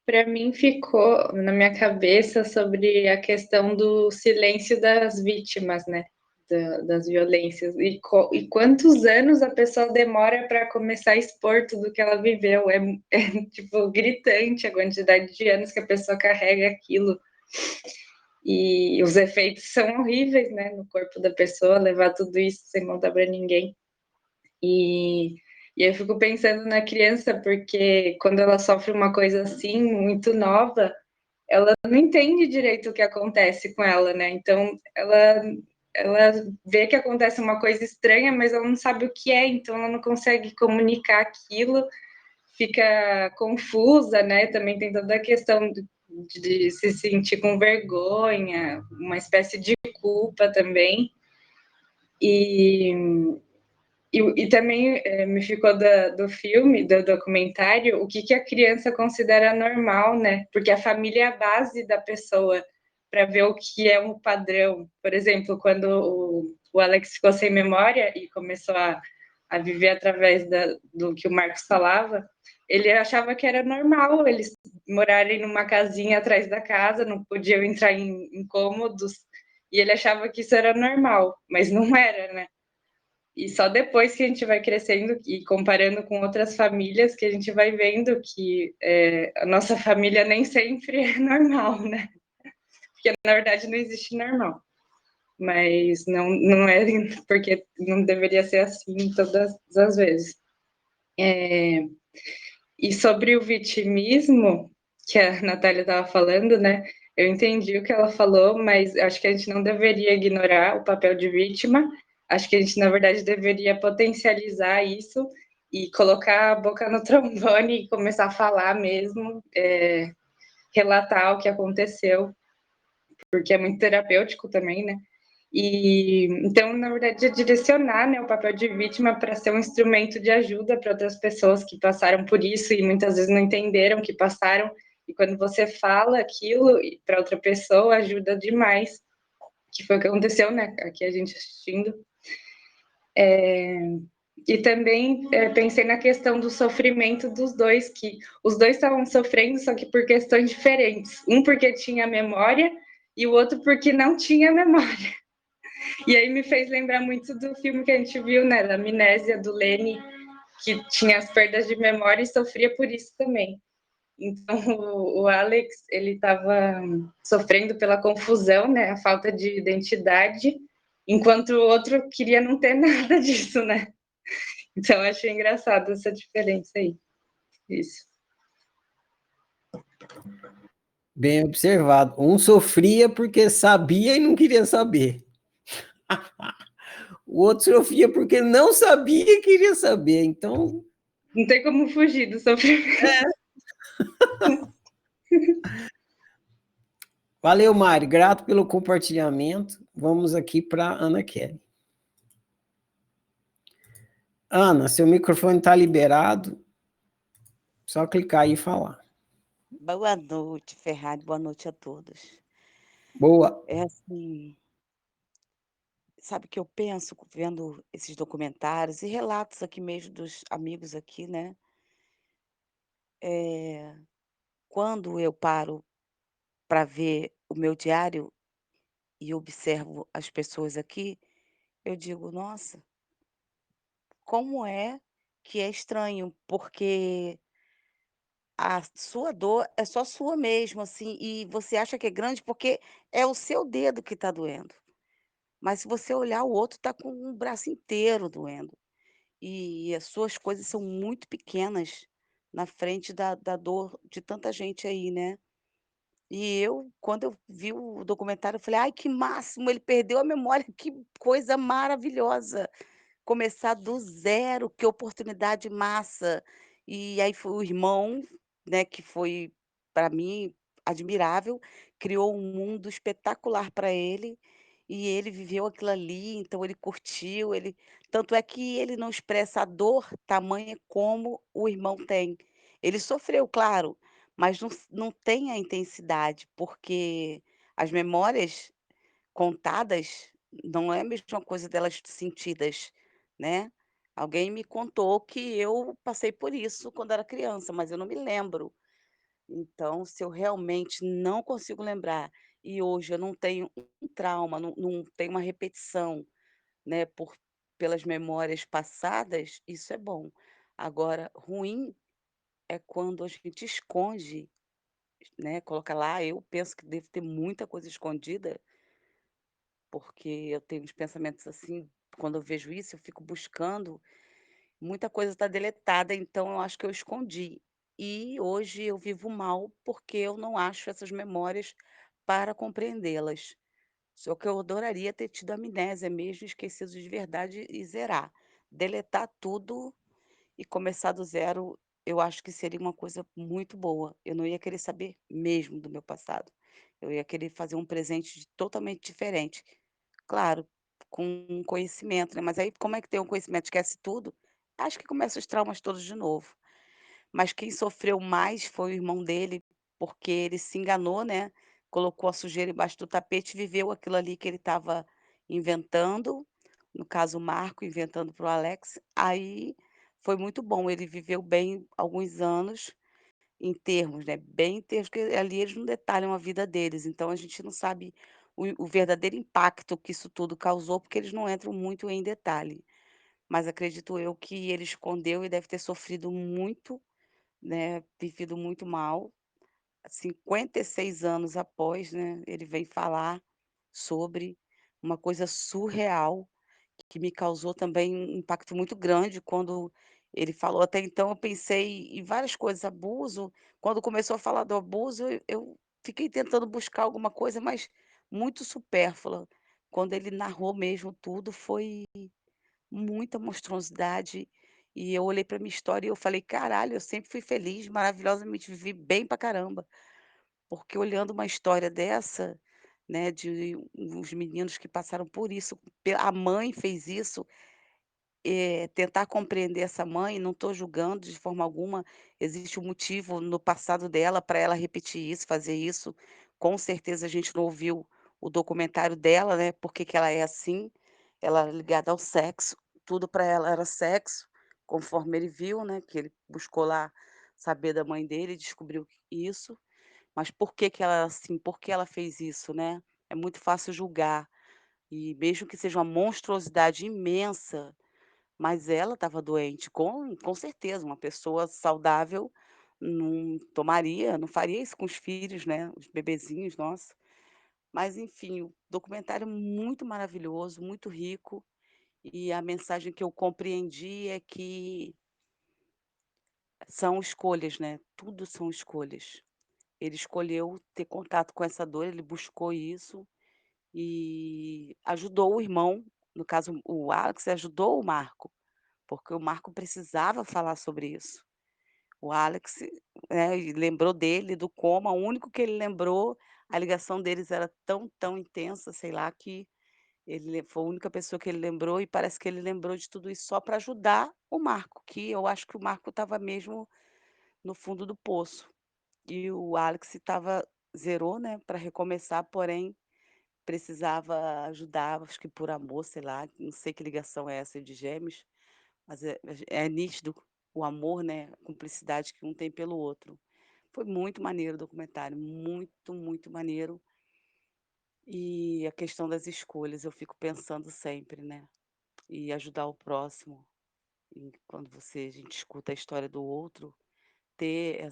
para mim ficou na minha cabeça sobre a questão do silêncio das vítimas, né? Das violências. E quantos anos a pessoa demora para começar a expor tudo que ela viveu. Tipo, gritante a quantidade de anos que a pessoa carrega aquilo. E os efeitos são horríveis, né, no corpo da pessoa, levar tudo isso sem contar para ninguém. E, e eu fico pensando na criança, porque quando ela sofre uma coisa assim, muito nova, ela não entende direito o que acontece com ela, né? Então, ela vê que acontece uma coisa estranha, mas ela não sabe o que é, então ela não consegue comunicar aquilo, fica confusa, né? Também tem toda a questão de se sentir com vergonha, uma espécie de culpa também. E, e também me ficou do filme, do documentário, o que a criança considera normal, né? Porque a família é a base da pessoa para ver o que é um padrão. Por exemplo, quando o Alex ficou sem memória e começou a viver através do que o Marcos falava, ele achava que era normal eles morarem numa casinha atrás da casa, não podiam entrar em cômodos, e ele achava que isso era normal, mas não era, né? E só depois que a gente vai crescendo e comparando com outras famílias que a gente vai vendo que a nossa família nem sempre é normal, né? Porque na verdade não existe normal. Mas não é porque não deveria ser assim todas as vezes. E sobre o vitimismo, que a Natália estava falando, né? Eu entendi o que ela falou, mas acho que a gente não deveria ignorar o papel de vítima. Acho que a gente, na verdade, deveria potencializar isso e colocar a boca no trombone e começar a falar mesmo, relatar o que aconteceu, porque é muito terapêutico também, né? E então, na verdade, é direcionar, né, o papel de vítima para ser um instrumento de ajuda para outras pessoas que passaram por isso e muitas vezes não entenderam que passaram. E quando você fala aquilo para outra pessoa, ajuda demais. Que foi o que aconteceu, né? Aqui a gente assistindo. E também pensei na questão do sofrimento dos dois, que os dois estavam sofrendo, só que por questões diferentes. Um porque tinha memória e o outro porque não tinha memória. E aí me fez lembrar muito do filme que a gente viu, né, da Amnésia, do Lenny, que tinha as perdas de memória e sofria por isso também. Então, o Alex, ele estava sofrendo pela confusão, né, a falta de identidade, enquanto o outro queria não ter nada disso, né? Então, eu achei engraçado essa diferença aí. Isso. Bem observado. Um sofria porque sabia e não queria saber. O outro sofria porque não sabia e queria saber. Então. Não tem como fugir do sofrimento. Valeu, Mari. Grato pelo compartilhamento. Vamos aqui para Ana Kelly. Ana, seu microfone está liberado. Só clicar aí e falar. Boa noite, Ferrari. Boa noite a todos. Boa. É assim, sabe o que eu penso vendo esses documentários e relatos aqui mesmo dos amigos aqui, né? Quando eu paro para ver o meu diário e observo as pessoas aqui, eu digo: "Nossa, como é que é estranho", porque a sua dor é só sua mesmo, assim, e você acha que é grande porque é o seu dedo que está doendo. Mas se você olhar, o outro está com o braço inteiro doendo. E as suas coisas são muito pequenas na frente da dor de tanta gente aí, né. E eu, quando eu vi o documentário, eu falei: "Ai, que máximo, ele perdeu a memória, que coisa maravilhosa". Começar do zero, que oportunidade massa. E aí foi o irmão, né, que foi, para mim, admirável, criou um mundo espetacular para ele, e ele viveu aquilo ali, então ele curtiu, ele tanto é que ele não expressa a dor tamanha como o irmão tem. Ele sofreu, claro, mas não tem a intensidade, porque as memórias contadas, não é a mesma coisa delas sentidas, né. Alguém me contou que eu passei por isso quando era criança, mas eu não me lembro. Então, se eu realmente não consigo lembrar e hoje eu não tenho um trauma, não tenho uma repetição, né, pelas memórias passadas, isso é bom. Agora, ruim é quando a gente esconde né, colocar lá. Eu penso que devo ter muita coisa escondida, porque eu tenho uns pensamentos assim, quando eu vejo isso, eu fico buscando, muita coisa está deletada, então eu acho que eu escondi. E hoje eu vivo mal, porque eu não acho essas memórias para compreendê-las. Só que eu adoraria ter tido amnésia mesmo, esquecido de verdade e zerar. Deletar tudo e começar do zero, eu acho que seria uma coisa muito boa. Eu não ia querer saber mesmo do meu passado. Eu ia querer fazer um presente totalmente diferente. Claro, com conhecimento, né, mas aí como é que tem um conhecimento, esquece tudo? Acho que começa os traumas todos de novo. Mas quem sofreu mais foi o irmão dele, porque ele se enganou, né, colocou a sujeira embaixo do tapete e viveu aquilo ali que ele estava inventando, no caso o Marco inventando para o Alex, aí foi muito bom, ele viveu bem alguns anos, em termos, né, bem em termos, porque ali eles não detalham a vida deles, então a gente não sabe o verdadeiro impacto que isso tudo causou, porque eles não entram muito em detalhe. Mas acredito eu que ele escondeu e deve ter sofrido muito, né, vivido muito mal. 56 anos após, né, ele vem falar sobre uma coisa surreal, que me causou também um impacto muito grande quando ele falou. Até então eu pensei em várias coisas, abuso, quando começou a falar do abuso, eu fiquei tentando buscar alguma coisa, mas muito supérflua. Quando ele narrou mesmo tudo, foi muita monstruosidade, e eu olhei para minha história e eu falei: "Caralho, eu sempre fui feliz, maravilhosamente, vivi bem pra caramba". Porque olhando uma história dessa, né, de uns meninos que passaram por isso, a mãe fez isso, tentar compreender essa mãe, não estou julgando de forma alguma, existe um motivo no passado dela para ela repetir isso, fazer isso. Com certeza a gente não ouviu o documentário dela, né, por que que ela é assim, ela é ligada ao sexo, tudo para ela era sexo, conforme ele viu, né, que ele buscou lá saber da mãe dele e descobriu isso. Mas por que que ela é assim, por que ela fez isso, né? É muito fácil julgar, e mesmo que seja uma monstruosidade imensa, mas ela estava doente, com certeza, uma pessoa saudável não tomaria, não faria isso com os filhos, né, os bebezinhos, nossa. Mas enfim, o documentário é muito maravilhoso, muito rico, e a mensagem que eu compreendi é que são escolhas, né, tudo são escolhas. Ele escolheu ter contato com essa dor, ele buscou isso e ajudou o irmão, no caso o Alex ajudou o Marco, porque o Marco precisava falar sobre isso. O Alex, e lembrou dele, do coma, o único que ele lembrou, a ligação deles era tão, tão intensa, sei lá, que foi a única pessoa que ele lembrou e parece que ele lembrou de tudo isso só para ajudar o Marco, que eu acho que o Marco estava mesmo no fundo do poço. E o Alex estava zerou, né, para recomeçar, porém precisava ajudar, acho que por amor, sei lá, não sei que ligação é essa de gêmeos, mas é nítido o amor, né, a cumplicidade que um tem pelo outro. Foi muito maneiro o documentário, muito, muito maneiro. E a questão das escolhas, eu fico pensando sempre, né, e ajudar o próximo, e quando a gente escuta a história do outro, ter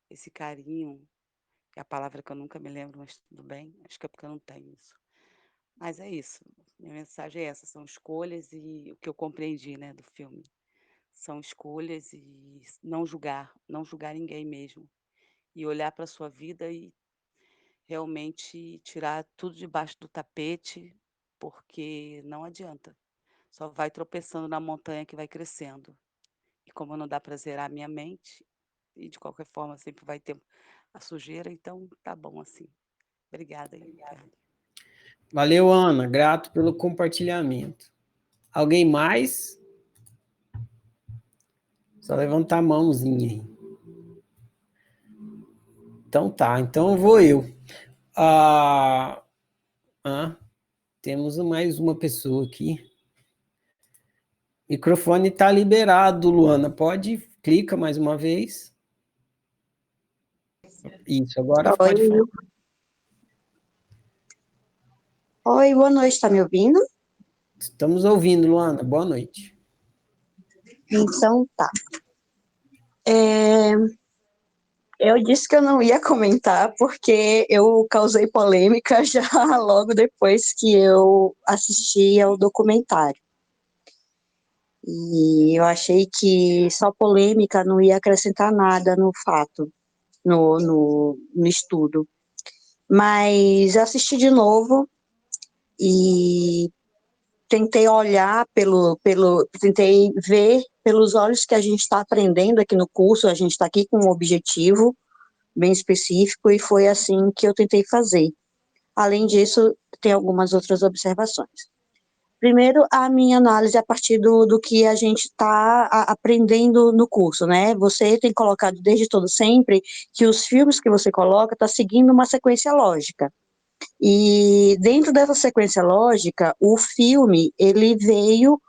esse carinho. É a palavra que eu nunca me lembro, mas tudo bem, acho que é porque eu não tenho isso. Mas é isso, minha mensagem é essa, são escolhas e o que eu compreendi, né, do filme. São escolhas e não julgar, não julgar ninguém mesmo. E olhar para a sua vida e realmente tirar tudo debaixo do tapete, porque não adianta. Só vai tropeçando na montanha que vai crescendo. E como não dá para zerar a minha mente, e de qualquer forma sempre vai ter a sujeira, então tá bom assim. Obrigada aí, Carla. Valeu, Ana. Grato pelo compartilhamento. Alguém mais? Só levantar a mãozinha aí. Então tá, então vou eu. Ah, temos mais uma pessoa aqui. Microfone está liberado, Luana. Pode, clica mais uma vez. Isso, agora Oi. pode falar. Oi, boa noite, tá me ouvindo? Estamos ouvindo, Luana. Boa noite. Então tá. Eu disse que eu não ia comentar porque eu causei polêmica já logo depois que eu assisti ao documentário. E eu achei que só polêmica não ia acrescentar nada no fato, no estudo. Mas eu assisti de novo e tentei olhar tentei ver pelos olhos que a gente está aprendendo aqui no curso. A gente está aqui com um objetivo bem específico e foi assim que eu tentei fazer. Além disso, tem algumas outras observações. Primeiro, a minha análise a partir do que a gente está aprendendo no curso, né? Você tem colocado desde todo sempre que os filmes que você coloca estão seguindo uma sequência lógica. E dentro dessa sequência lógica, o filme, ele veio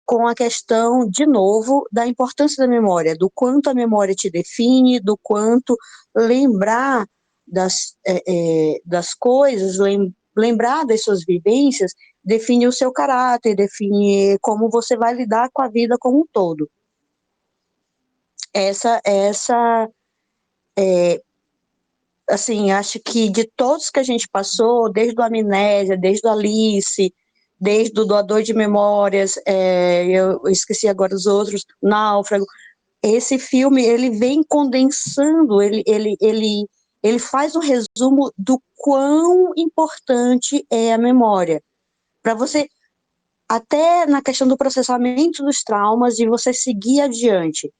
com a questão, de novo, da importância da memória, do quanto a memória te define, do quanto lembrar das coisas, lembrar das suas vivências, define o seu caráter, define como você vai lidar com a vida como um todo. Assim, acho que de todos que a gente passou, desde o Amnésia, desde o Alice, desde o Doador de Memórias, eu esqueci agora os outros, Náufrago, esse filme, ele vem condensando, ele faz um resumo do quão importante é a memória. Para você, até na questão do processamento dos traumas, e você seguir adiante.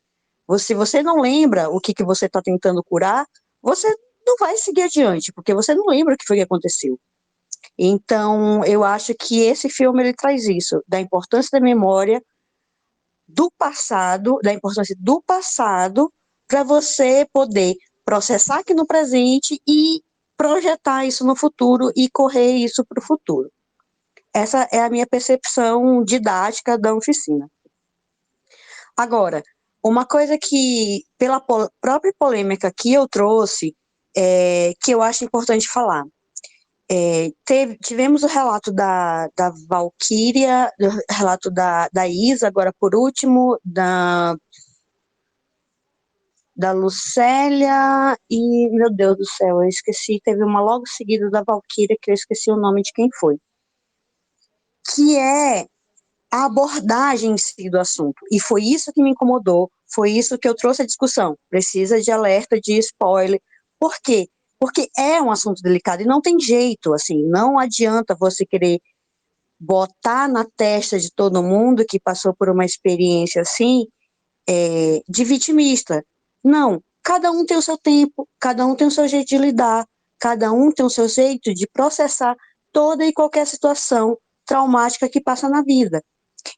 Se você não lembra o que você está tentando curar, você não vai seguir adiante, porque você não lembra o que foi que aconteceu. Então, eu acho que esse filme, ele traz isso, da importância da memória, do passado, para você poder processar aqui no presente e projetar isso no futuro e correr isso para o futuro. Essa é a minha percepção didática da oficina. Agora, uma coisa que, pela própria polêmica que eu trouxe, que eu acho importante falar. Tivemos o relato da Valquíria, o relato da Isa, agora por último, da Lucélia, e, meu Deus do céu, eu esqueci, teve uma logo seguida da Valquíria, que eu esqueci o nome de quem foi. Que é a abordagem em si do assunto. E foi isso que me incomodou, foi isso que eu trouxe à discussão. Precisa de alerta, de spoiler. Por quê? Porque é um assunto delicado e não tem jeito, assim, não adianta você querer botar na testa de todo mundo que passou por uma experiência assim, de vitimista. Não, cada um tem o seu tempo, cada um tem o seu jeito de lidar, cada um tem o seu jeito de processar toda e qualquer situação traumática que passa na vida.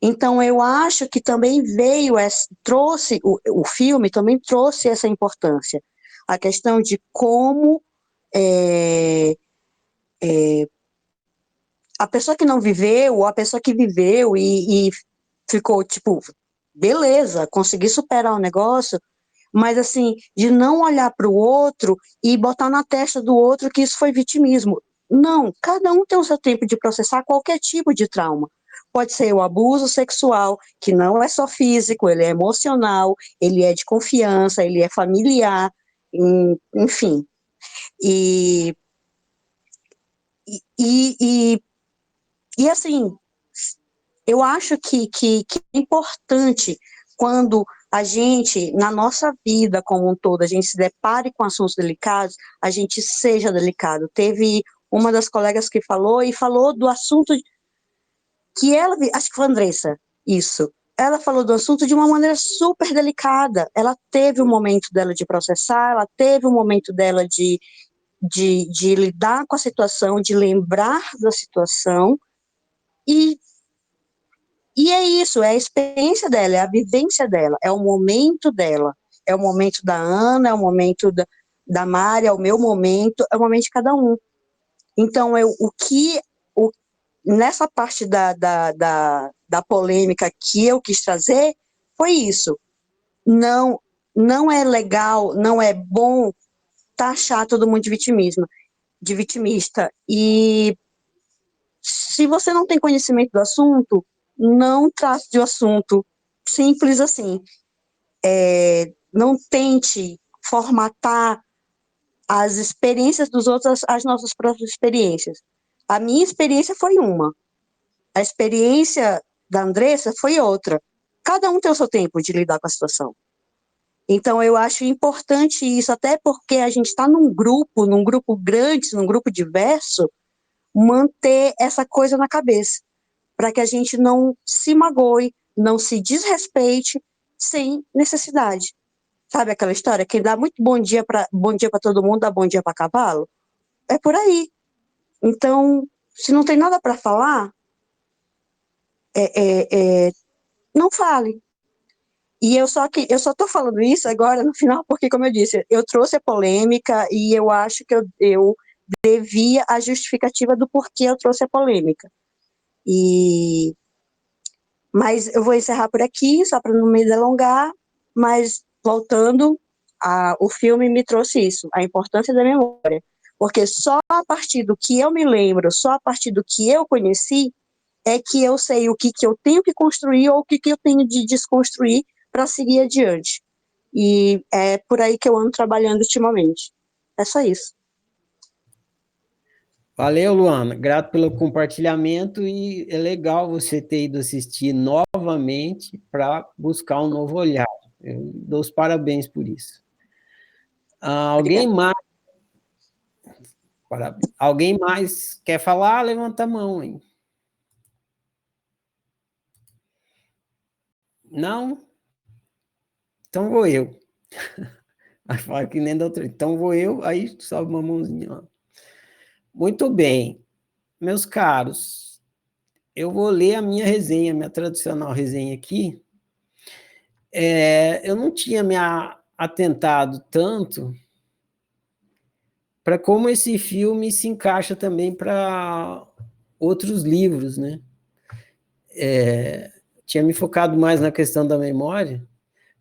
Então, eu acho que também o filme também trouxe essa importância, a questão de como a pessoa que não viveu, ou a pessoa que viveu e ficou, tipo, beleza, consegui superar o negócio, mas, assim, de não olhar para o outro e botar na testa do outro que isso foi vitimismo. Não, cada um tem o seu tempo de processar qualquer tipo de trauma. Pode ser o abuso sexual, que não é só físico, ele é emocional, ele é de confiança, ele é familiar, enfim. E assim, eu acho que é importante quando a gente, na nossa vida como um todo, a gente se depare com assuntos delicados, a gente seja delicado. Teve uma das colegas que falou do assunto que ela, acho que foi a Andressa, isso, ela falou do assunto de uma maneira super delicada, ela teve um momento dela de processar, ela teve um momento dela de lidar com a situação, de lembrar da situação, e é isso, é a experiência dela, é a vivência dela, é o momento dela, é o momento da Ana, é o momento da Mari, é o meu momento, é o momento de cada um. Então, nessa parte da polêmica que eu quis trazer, foi isso. Não é legal, não é bom taxar todo mundo de vitimista. E se você não tem conhecimento do assunto, não trate de assunto. Simples assim. Não tente formatar as experiências dos outros, as nossas próprias experiências. A minha experiência foi uma, a experiência da Andressa foi outra. Cada um tem o seu tempo de lidar com a situação. Então, eu acho importante isso, até porque a gente está num grupo grande, num grupo diverso, manter essa coisa na cabeça, para que a gente não se magoe, não se desrespeite sem necessidade. Sabe aquela história? Quem dá muito bom dia para todo mundo, dá bom dia para cavalo? É por aí. Então, se não tem nada para falar, não fale. E eu só estou falando isso agora no final, porque, como eu disse, eu trouxe a polêmica e eu acho que eu devia a justificativa do porquê eu trouxe a polêmica. Mas eu vou encerrar por aqui, só para não me delongar, mas voltando, o filme me trouxe isso, a importância da memória, porque só a partir do que eu me lembro, só a partir do que eu conheci, é que eu sei o que eu tenho que construir ou o que eu tenho de desconstruir para seguir adiante. E é por aí que eu ando trabalhando ultimamente. É só isso. Valeu, Luana. Grato pelo compartilhamento e é legal você ter ido assistir novamente para buscar um novo olhar. Eu dou os parabéns por isso. Alguém mais? Alguém mais quer falar? Levanta a mão, hein? Não? Então vou eu. Vai falar que nem da outra. Então vou eu, aí sobe uma mãozinha lá. Muito bem. Meus caros, eu vou ler a minha resenha, minha tradicional resenha aqui. Eu não tinha me atentado tanto para como esse filme se encaixa também para outros livros, né? Tinha me focado mais na questão da memória,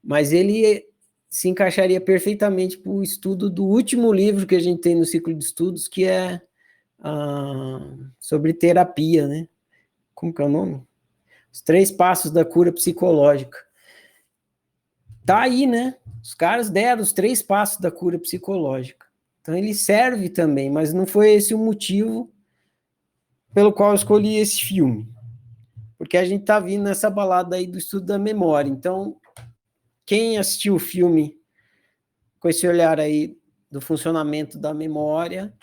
mas ele se encaixaria perfeitamente para o estudo do último livro que a gente tem no ciclo de estudos, que é sobre terapia, né? Como que é o nome? Os 3 passos da cura psicológica. Tá aí, né? Os caras deram os 3 passos da cura psicológica. Então, ele serve também, mas não foi esse o motivo pelo qual eu escolhi esse filme. Porque a gente tá vindo nessa balada aí do estudo da memória. Então, quem assistiu o filme com esse olhar aí do funcionamento da memória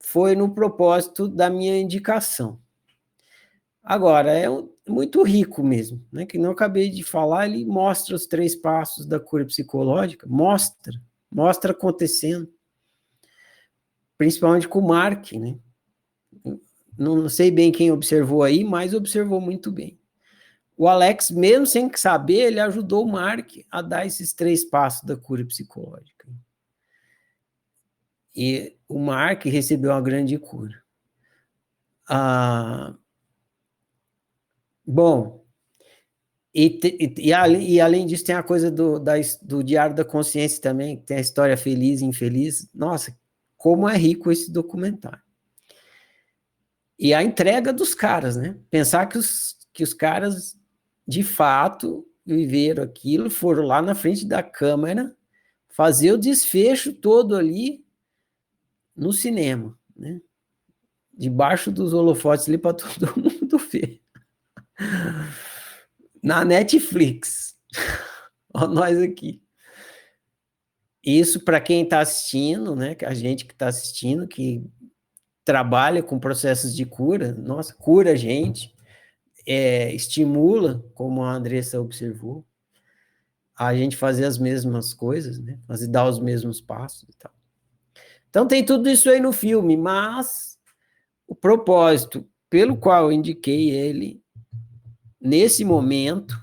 foi no propósito da minha indicação. Agora, muito rico mesmo, né? Que não acabei de falar, ele mostra os 3 passos da cura psicológica, mostra acontecendo, principalmente com o Mark, né? Não sei bem quem observou aí, mas observou muito bem. O Alex, mesmo sem saber, ele ajudou o Mark a dar esses 3 passos da cura psicológica. E o Mark recebeu uma grande cura. Bom, e além disso tem a coisa do Diário da Consciência também, que tem a história feliz e infeliz. Nossa, como é rico esse documentário. E a entrega dos caras, né? Pensar que os caras, de fato, viveram aquilo, foram lá na frente da câmera, fazer o desfecho todo ali no cinema, né? Debaixo dos holofotes ali para todo mundo ver. Na Netflix. Olha nós aqui. Isso para quem está assistindo, né? A gente que está assistindo, que trabalha com processos de cura, nossa, cura a gente, estimula, como a Andressa observou, a gente fazer as mesmas coisas, né? Dar os mesmos passos e tal. Então tem tudo isso aí no filme, mas o propósito pelo qual eu indiquei ele nesse momento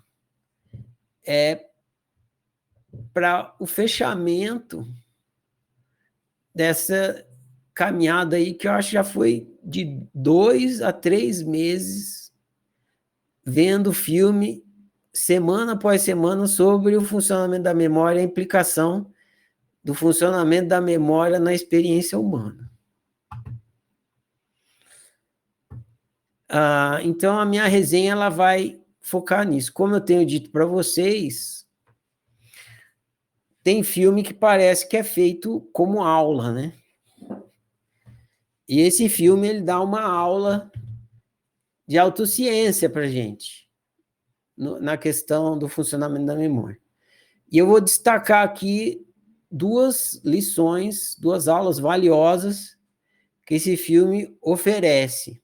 é para o fechamento dessa caminhada aí, que eu acho que já foi de 2 a 3 meses vendo filme semana após semana sobre o funcionamento da memória e a implicação do funcionamento da memória na experiência humana. Então, a minha resenha ela vai focar nisso. Como eu tenho dito para vocês, tem filme que parece que é feito como aula, né? E esse filme, ele dá uma aula de autociência para a gente, na questão do funcionamento da memória. E eu vou destacar aqui 2 lições, 2 aulas valiosas que esse filme oferece.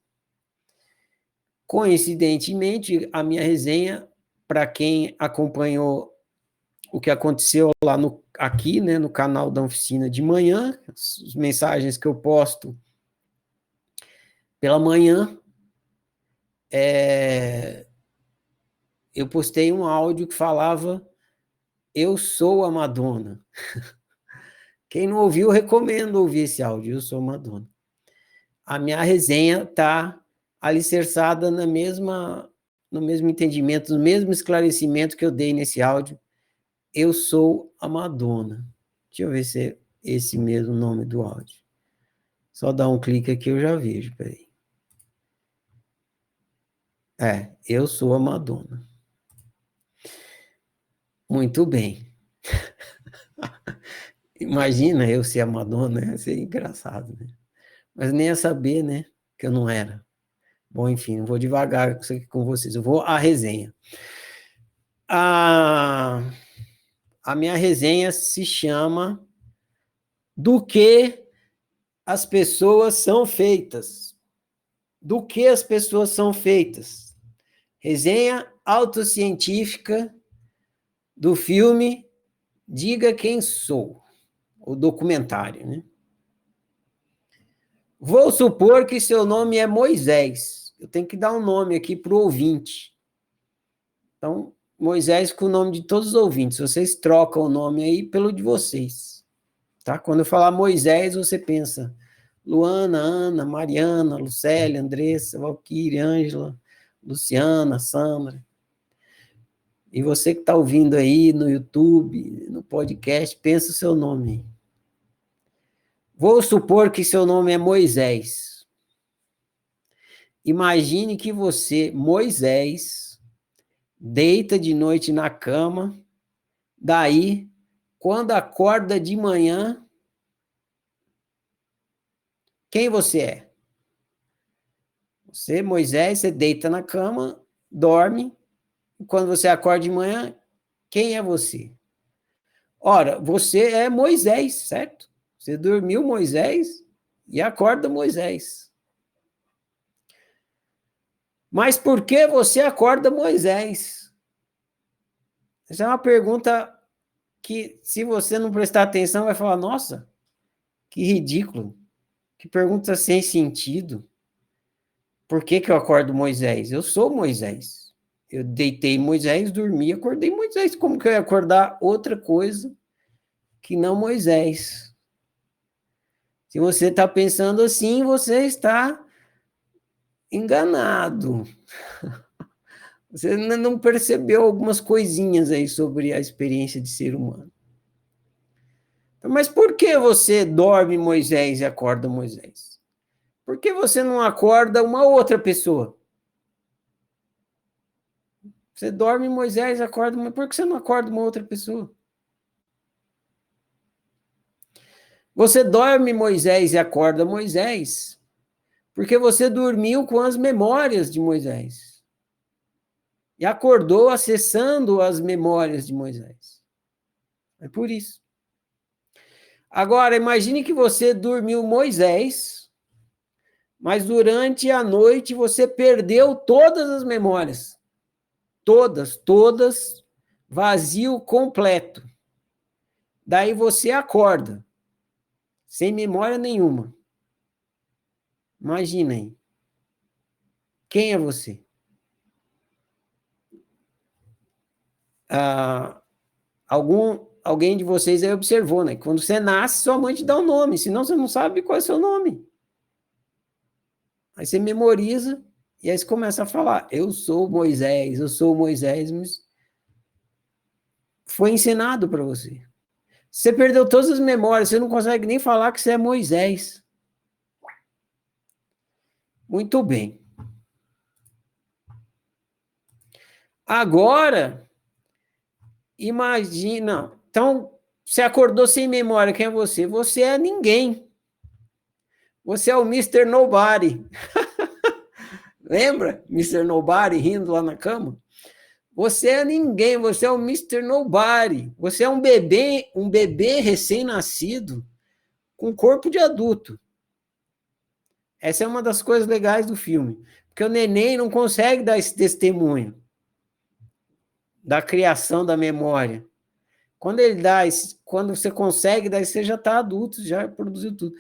Coincidentemente, a minha resenha, para quem acompanhou o que aconteceu lá aqui, né, no canal da oficina de manhã, as mensagens que eu posto pela manhã, eu postei um áudio que falava: eu sou a Madonna. Quem não ouviu, recomendo ouvir esse áudio, eu sou a Madonna. A minha resenha está alicerçada no mesmo entendimento, no mesmo esclarecimento que eu dei nesse áudio. Eu sou a Madonna. Deixa eu ver se é esse mesmo nome do áudio. Só dar um clique aqui eu já vejo, peraí. Eu sou a Madonna. Muito bem. Imagina eu ser a Madonna, ia ser engraçado, né? Mas nem ia saber, né, que eu não era. Bom, enfim, eu vou devagar com vocês. Eu vou à resenha. A minha resenha se chama Do que as pessoas são feitas. Do que as pessoas são feitas. Resenha autocientífica do filme Diga Quem Sou, o documentário, né? Vou supor que seu nome é Moisés. Eu tenho que dar um nome aqui para o ouvinte. Então, Moisés com o nome de todos os ouvintes. Vocês trocam o nome aí pelo de vocês. Tá? Quando eu falar Moisés, você pensa Luana, Ana, Mariana, Lucélia, Andressa, Valquíria, Ângela, Luciana, Sandra. E você que está ouvindo aí no YouTube, no podcast, pensa o seu nome. Vou supor que seu nome é Moisés. Imagine que você, Moisés, deita de noite na cama, daí, quando acorda de manhã, quem você é? Você, Moisés, você deita na cama, dorme, e quando você acorda de manhã, quem é você? Ora, você é Moisés, certo? Você dormiu Moisés e acorda Moisés. Mas por que você acorda Moisés? Essa é uma pergunta que, se você não prestar atenção, vai falar, nossa, que ridículo, que pergunta sem sentido. Por que eu acordo Moisés? Eu sou Moisés. Eu deitei Moisés, dormi, acordei Moisés. Como que eu ia acordar outra coisa que não Moisés? Se você está pensando assim, você está enganado. Você não percebeu algumas coisinhas aí sobre a experiência de ser humano. Mas por que você dorme Moisés e acorda Moisés? Por que você não acorda uma outra pessoa? Você dorme Moisés e acorda Moisés. Por que você não acorda uma outra pessoa? Você dorme Moisés e acorda Moisés porque você dormiu com as memórias de Moisés. E acordou acessando as memórias de Moisés. É por isso. Agora, imagine que você dormiu Moisés, mas durante a noite você perdeu todas as memórias. Todas, vazio completo. Daí você acorda, sem memória nenhuma. Imagina aí. Quem é você? Alguém de vocês aí observou, né? Quando você nasce, sua mãe te dá um nome, senão você não sabe qual é o seu nome. Aí você memoriza, e aí você começa a falar, eu sou Moisés, mas foi ensinado para você. Você perdeu todas as memórias, você não consegue nem falar que você é Moisés. Muito bem. Agora, imagina, então, Você acordou sem memória, quem é você? Você é ninguém. Você é o Mr. Nobody. Lembra? Mr. Nobody rindo lá na cama? Você é ninguém, você é o Mr. Nobody. Você é um bebê recém-nascido com corpo de adulto. Essa é uma das coisas legais do filme. Porque o neném não consegue dar esse testemunho da criação da memória. Quando ele dá, quando você consegue dar, você já está adulto, já produziu tudo.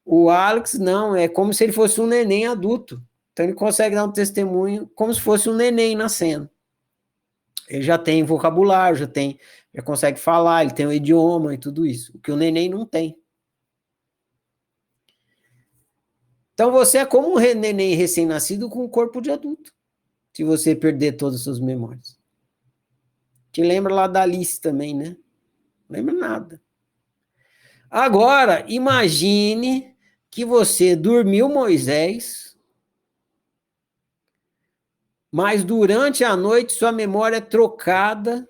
O Alex não, é como se ele fosse um neném adulto. Então ele consegue dar um testemunho como se fosse um neném nascendo. Ele já tem vocabulário, já consegue falar, ele tem o idioma e tudo isso, o que o neném não tem. Então você é como um neném recém-nascido com um corpo de adulto, se você perder todas as suas memórias. Te lembra lá da Alice também, né? Não lembra nada. Agora, imagine que você dormiu Moisés, mas durante a noite sua memória é trocada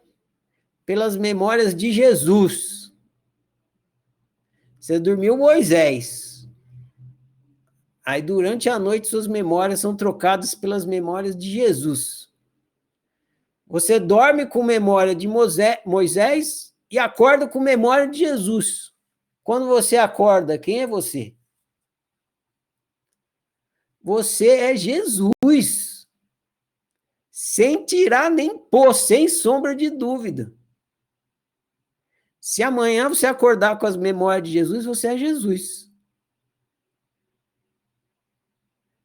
pelas memórias de Jesus. Você dormiu Moisés. Aí durante a noite suas memórias são trocadas pelas memórias de Jesus. Você dorme com memória de Moisés e acorda com memória de Jesus. Quando você acorda, quem é você? Você é Jesus. Sem tirar nem pôr, sem sombra de dúvida. Se amanhã você acordar com as memórias de Jesus, você é Jesus.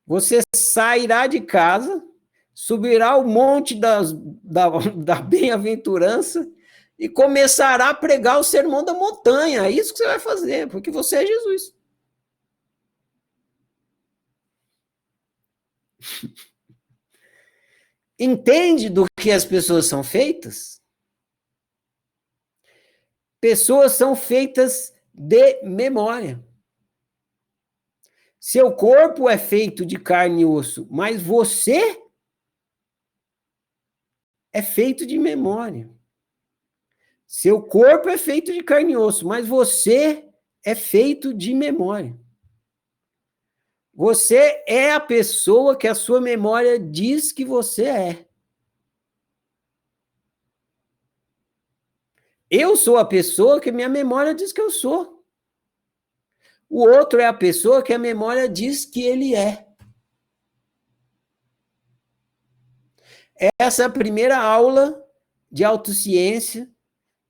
Você sairá de casa, subirá o monte da bem-aventurança e começará a pregar o sermão da montanha. É isso que você vai fazer, porque você é Jesus. Entende do que as pessoas são feitas? Pessoas são feitas de memória. Seu corpo é feito de carne e osso, mas você é feito de memória. Seu corpo é feito de carne e osso, mas você é feito de memória. Você é a pessoa que a sua memória diz que você é. Eu sou a pessoa que minha memória diz que eu sou. O outro é a pessoa que a memória diz que ele é. Essa é a primeira aula de autociência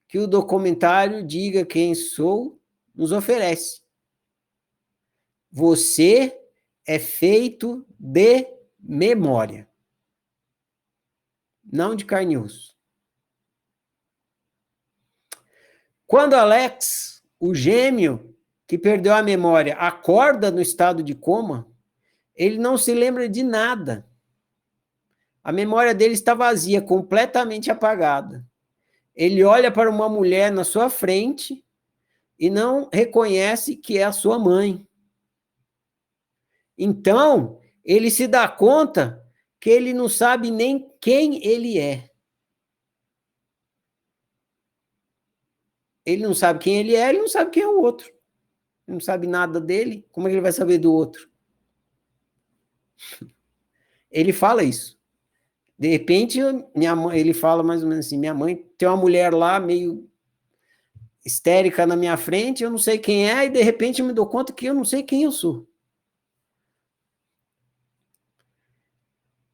que o documentário Diga Quem Sou nos oferece. Você é feito de memória, não de carne e osso. Quando Alex, o gêmeo que perdeu a memória, acorda no estado de coma, ele não se lembra de nada. A memória dele está vazia, completamente apagada. Ele olha para uma mulher na sua frente e não reconhece que é a sua mãe. Então, ele se dá conta que ele não sabe nem quem ele é. Ele não sabe quem ele é, ele não sabe quem é o outro. Ele não sabe nada dele, como é que ele vai saber do outro? Ele fala isso. De repente, minha mãe, ele fala mais ou menos assim, minha mãe tem uma mulher lá meio histérica na minha frente, eu não sei quem é, e de repente eu me dou conta que eu não sei quem eu sou.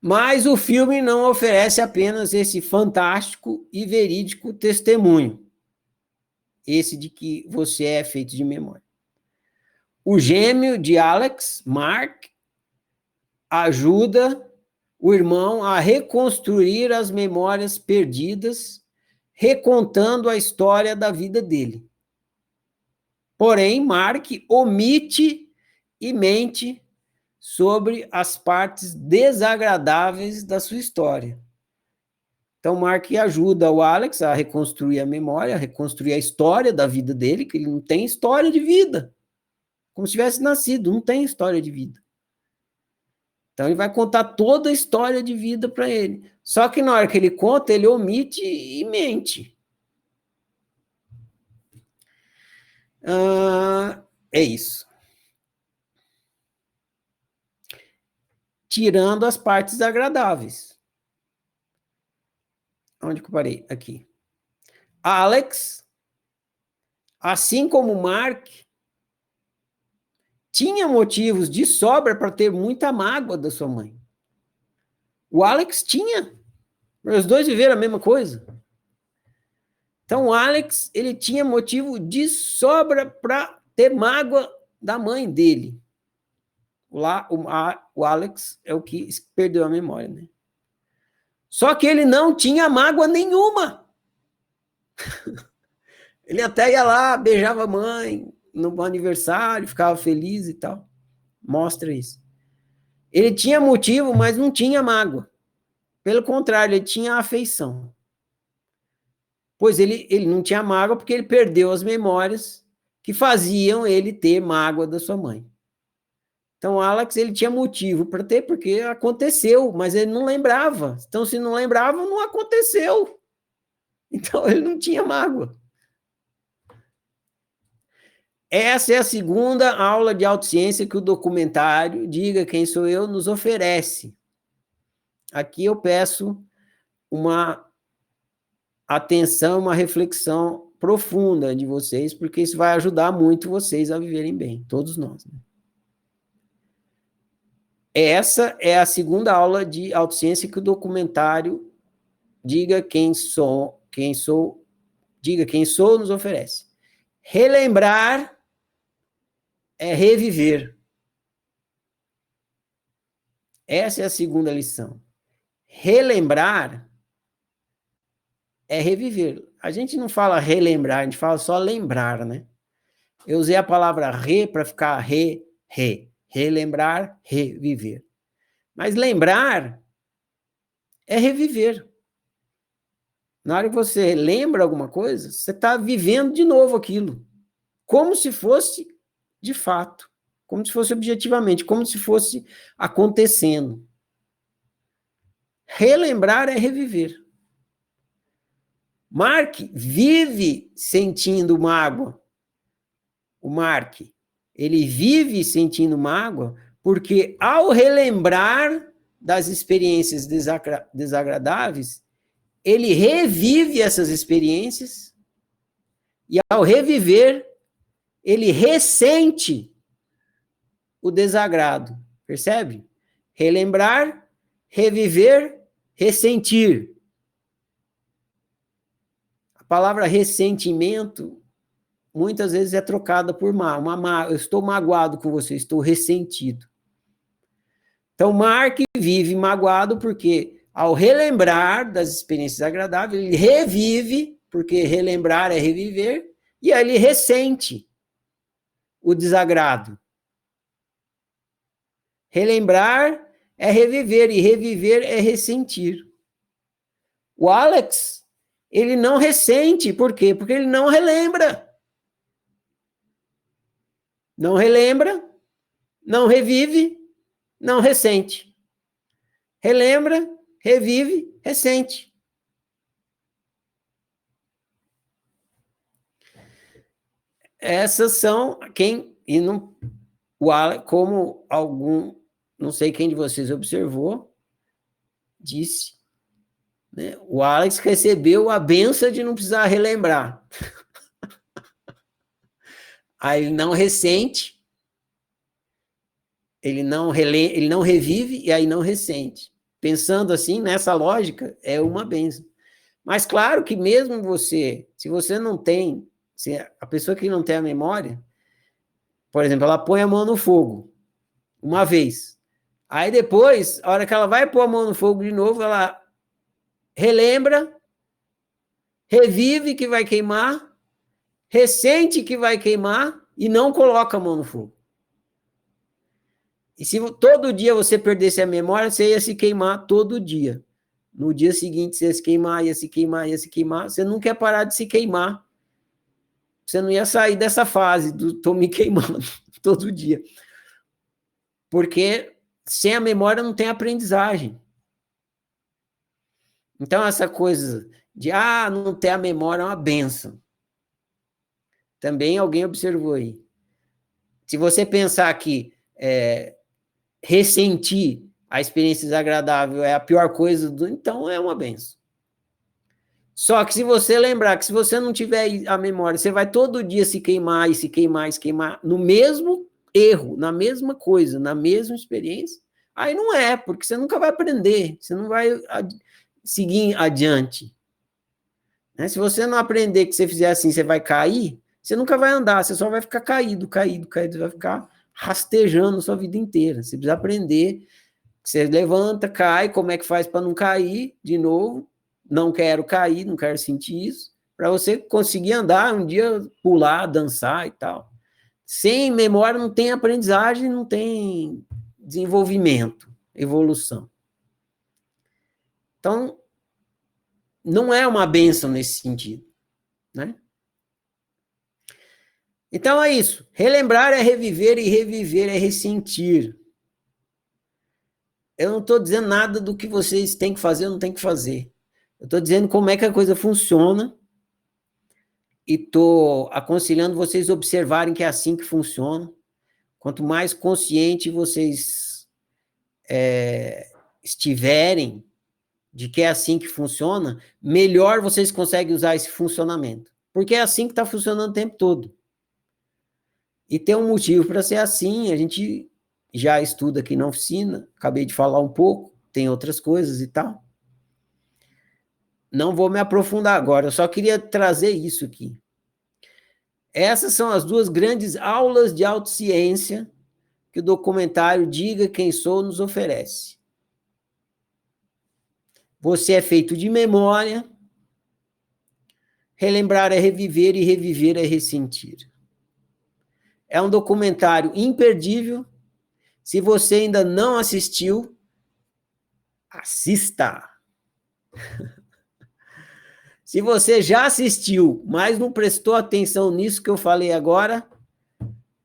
Mas o filme não oferece apenas esse fantástico e verídico testemunho. Esse de que você é feito de memória. O gêmeo de Alex, Mark, ajuda o irmão a reconstruir as memórias perdidas, recontando a história da vida dele. Porém, Mark omite e mente sobre as partes desagradáveis da sua história. Então, Mark ajuda o Alex a reconstruir a memória, a reconstruir a história da vida dele, que ele não tem história de vida. Como se tivesse nascido, não tem história de vida. Então, ele vai contar toda a história de vida para ele. Só que na hora que ele conta, ele omite e mente. É isso. Tirando as partes agradáveis. Onde que eu parei? Aqui. Alex, assim como Mark, tinha motivos de sobra para ter muita mágoa da sua mãe. O Alex tinha. Os dois viveram a mesma coisa. Então, o Alex, ele tinha motivo de sobra para ter mágoa da mãe dele. Lá, o Alex é o que perdeu a memória, né? Só que ele não tinha mágoa nenhuma. Ele até ia lá, beijava a mãe no aniversário, ficava feliz e tal. Mostra isso. Ele tinha motivo, mas não tinha mágoa. Pelo contrário, ele tinha afeição. Pois ele não tinha mágoa porque ele perdeu as memórias que faziam ele ter mágoa da sua mãe. Então, o Alex, ele tinha motivo para ter, porque aconteceu, mas ele não lembrava. Então, se não lembrava, não aconteceu. Então, ele não tinha mágoa. Essa é a segunda aula de autociência que o documentário Diga Quem Sou Eu nos oferece. Aqui eu peço uma atenção, uma reflexão profunda de vocês, porque isso vai ajudar muito vocês a viverem bem, todos nós. Né? Essa é a segunda aula de autociência que o documentário Diga Quem Sou, Diga Quem Sou nos oferece. Relembrar é reviver. Essa é a segunda lição. Relembrar é reviver. A gente não fala relembrar, a gente fala só lembrar, né? Eu usei a palavra para ficar relembrar, reviver. Mas lembrar é reviver. Na hora que você lembra alguma coisa, você está vivendo de novo aquilo. Como se fosse de fato. Como se fosse objetivamente. Como se fosse acontecendo. Relembrar é reviver. Mark vive sentindo mágoa. O Mark, ele vive sentindo mágoa porque, ao relembrar das experiências desagradáveis, ele revive essas experiências e, ao reviver, ele ressente o desagrado. Percebe? Relembrar, reviver, ressentir. A palavra ressentimento muitas vezes é trocada por eu estou magoado com você, estou ressentido. Então, Mark vive magoado porque, ao relembrar das experiências agradáveis, ele revive, porque relembrar é reviver, e aí ele ressente o desagrado. Relembrar é reviver, e reviver é ressentir. O Alex, ele não ressente, por quê? Porque ele não relembra. Não relembra, não revive, não ressente. Relembra, revive, ressente. Essas são como não sei quem de vocês observou, disse, né? O Alex recebeu a benção de não precisar relembrar. Aí ele não ressente, ele não revive e aí não ressente. Pensando assim, nessa lógica, é uma benção. Mas claro que mesmo se você não tem, se a pessoa que não tem a memória, por exemplo, ela põe a mão no fogo uma vez. Aí depois, a hora que ela vai pôr a mão no fogo de novo, ela relembra, revive que vai queimar, ressente que vai queimar e não coloca a mão no fogo. E se todo dia você perdesse a memória, você ia se queimar todo dia. No dia seguinte, você ia se queimar, ia se queimar, ia se queimar. Você não quer parar de se queimar. Você não ia sair dessa fase do tô me queimando todo dia. Porque sem a memória não tem aprendizagem. Então, essa coisa de não ter a memória é uma benção. Também alguém observou aí. Se você pensar que ressentir a experiência desagradável é a pior coisa, então é uma benção. Só que se você lembrar que se você não tiver a memória, você vai todo dia se queimar e se queimar e se queimar no mesmo erro, na mesma coisa, na mesma experiência, aí não é, porque você nunca vai aprender, você não vai seguir adiante. Né? Se você não aprender que você fizer assim, você vai cair, você nunca vai andar, você só vai ficar caído, você vai ficar rastejando a sua vida inteira. Você precisa aprender, você levanta, cai, como é que faz para não cair de novo? Não quero cair, não quero sentir isso, para você conseguir andar, um dia pular, dançar e tal. Sem memória não tem aprendizagem, não tem desenvolvimento, evolução. Então, não é uma bênção nesse sentido, né? Então é isso. Relembrar é reviver e reviver é ressentir. Eu não estou dizendo nada do que vocês têm que fazer ou não têm que fazer. Eu estou dizendo como é que a coisa funciona e estou aconselhando vocês a observarem que é assim que funciona. Quanto mais consciente vocês estiverem de que é assim que funciona, melhor vocês conseguem usar esse funcionamento. Porque é assim que está funcionando o tempo todo. E tem um motivo para ser assim, a gente já estuda aqui na oficina, acabei de falar um pouco, tem outras coisas e tal. Não vou me aprofundar agora, eu só queria trazer isso aqui. Essas são as duas grandes aulas de autociência que o documentário Diga Quem Sou nos oferece. Você é feito de memória, relembrar é reviver e reviver é ressentir. É um documentário imperdível. Se você ainda não assistiu, assista. Se você já assistiu, mas não prestou atenção nisso que eu falei agora,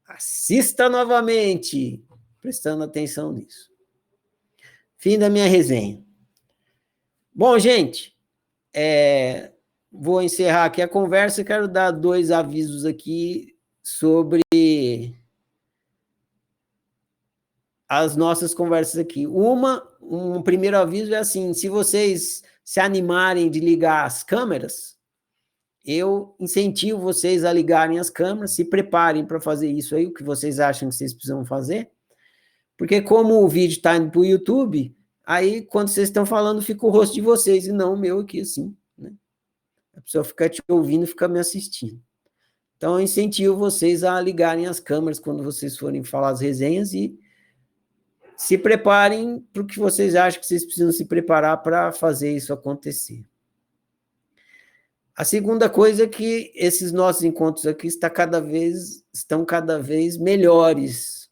assista novamente, prestando atenção nisso. Fim da minha resenha. Bom, gente, vou encerrar aqui a conversa. Quero dar 2 avisos aqui sobre as nossas conversas aqui. Um primeiro aviso é assim, se vocês se animarem de ligar as câmeras, eu incentivo vocês a ligarem as câmeras, se preparem para fazer isso aí, o que vocês acham que vocês precisam fazer, porque como o vídeo está indo para o YouTube, aí quando vocês estão falando, fica o rosto de vocês, e não o meu aqui, assim, né? A pessoa fica te ouvindo, fica me assistindo. Então, eu incentivo vocês a ligarem as câmeras quando vocês forem falar as resenhas e se preparem para o que vocês acham que vocês precisam se preparar para fazer isso acontecer. A segunda coisa é que esses nossos encontros aqui estão cada vez melhores,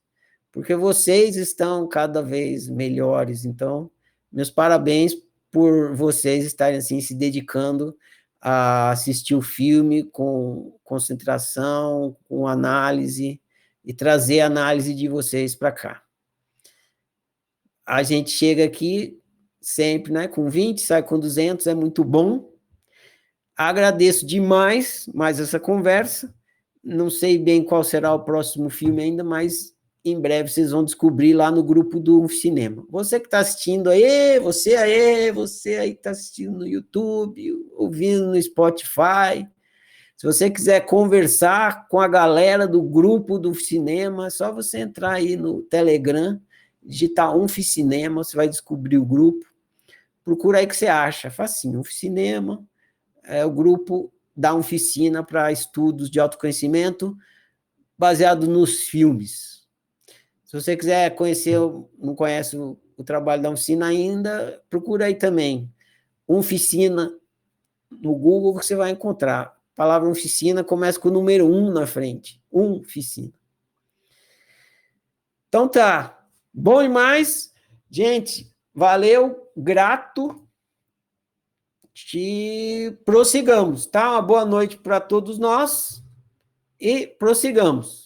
porque vocês estão cada vez melhores. Então, meus parabéns por vocês estarem assim se dedicando a assistir o filme com concentração, com análise, e trazer a análise de vocês para cá. A gente chega aqui sempre, né, com 20, sai com 200, é muito bom. Agradeço demais mais essa conversa. Não sei bem qual será o próximo filme ainda, mas em breve vocês vão descobrir lá no grupo do Cinema. Você que está assistindo aí, você aí que está assistindo no YouTube, ouvindo no Spotify. Se você quiser conversar com a galera do grupo do Cinema, é só você entrar aí no Telegram, digitar Cinema, você vai descobrir o grupo. Procura aí que você acha, facinho, Cinema. É o grupo da oficina para estudos de autoconhecimento baseado nos filmes. Se você quiser conhecer, não conhece o trabalho da oficina ainda, procura aí também. Oficina no Google você vai encontrar. A palavra oficina começa com o número 1 na frente. Oficina. Então tá. Bom demais. Gente, valeu, grato. Prossigamos, tá? Uma boa noite para todos nós e prossigamos.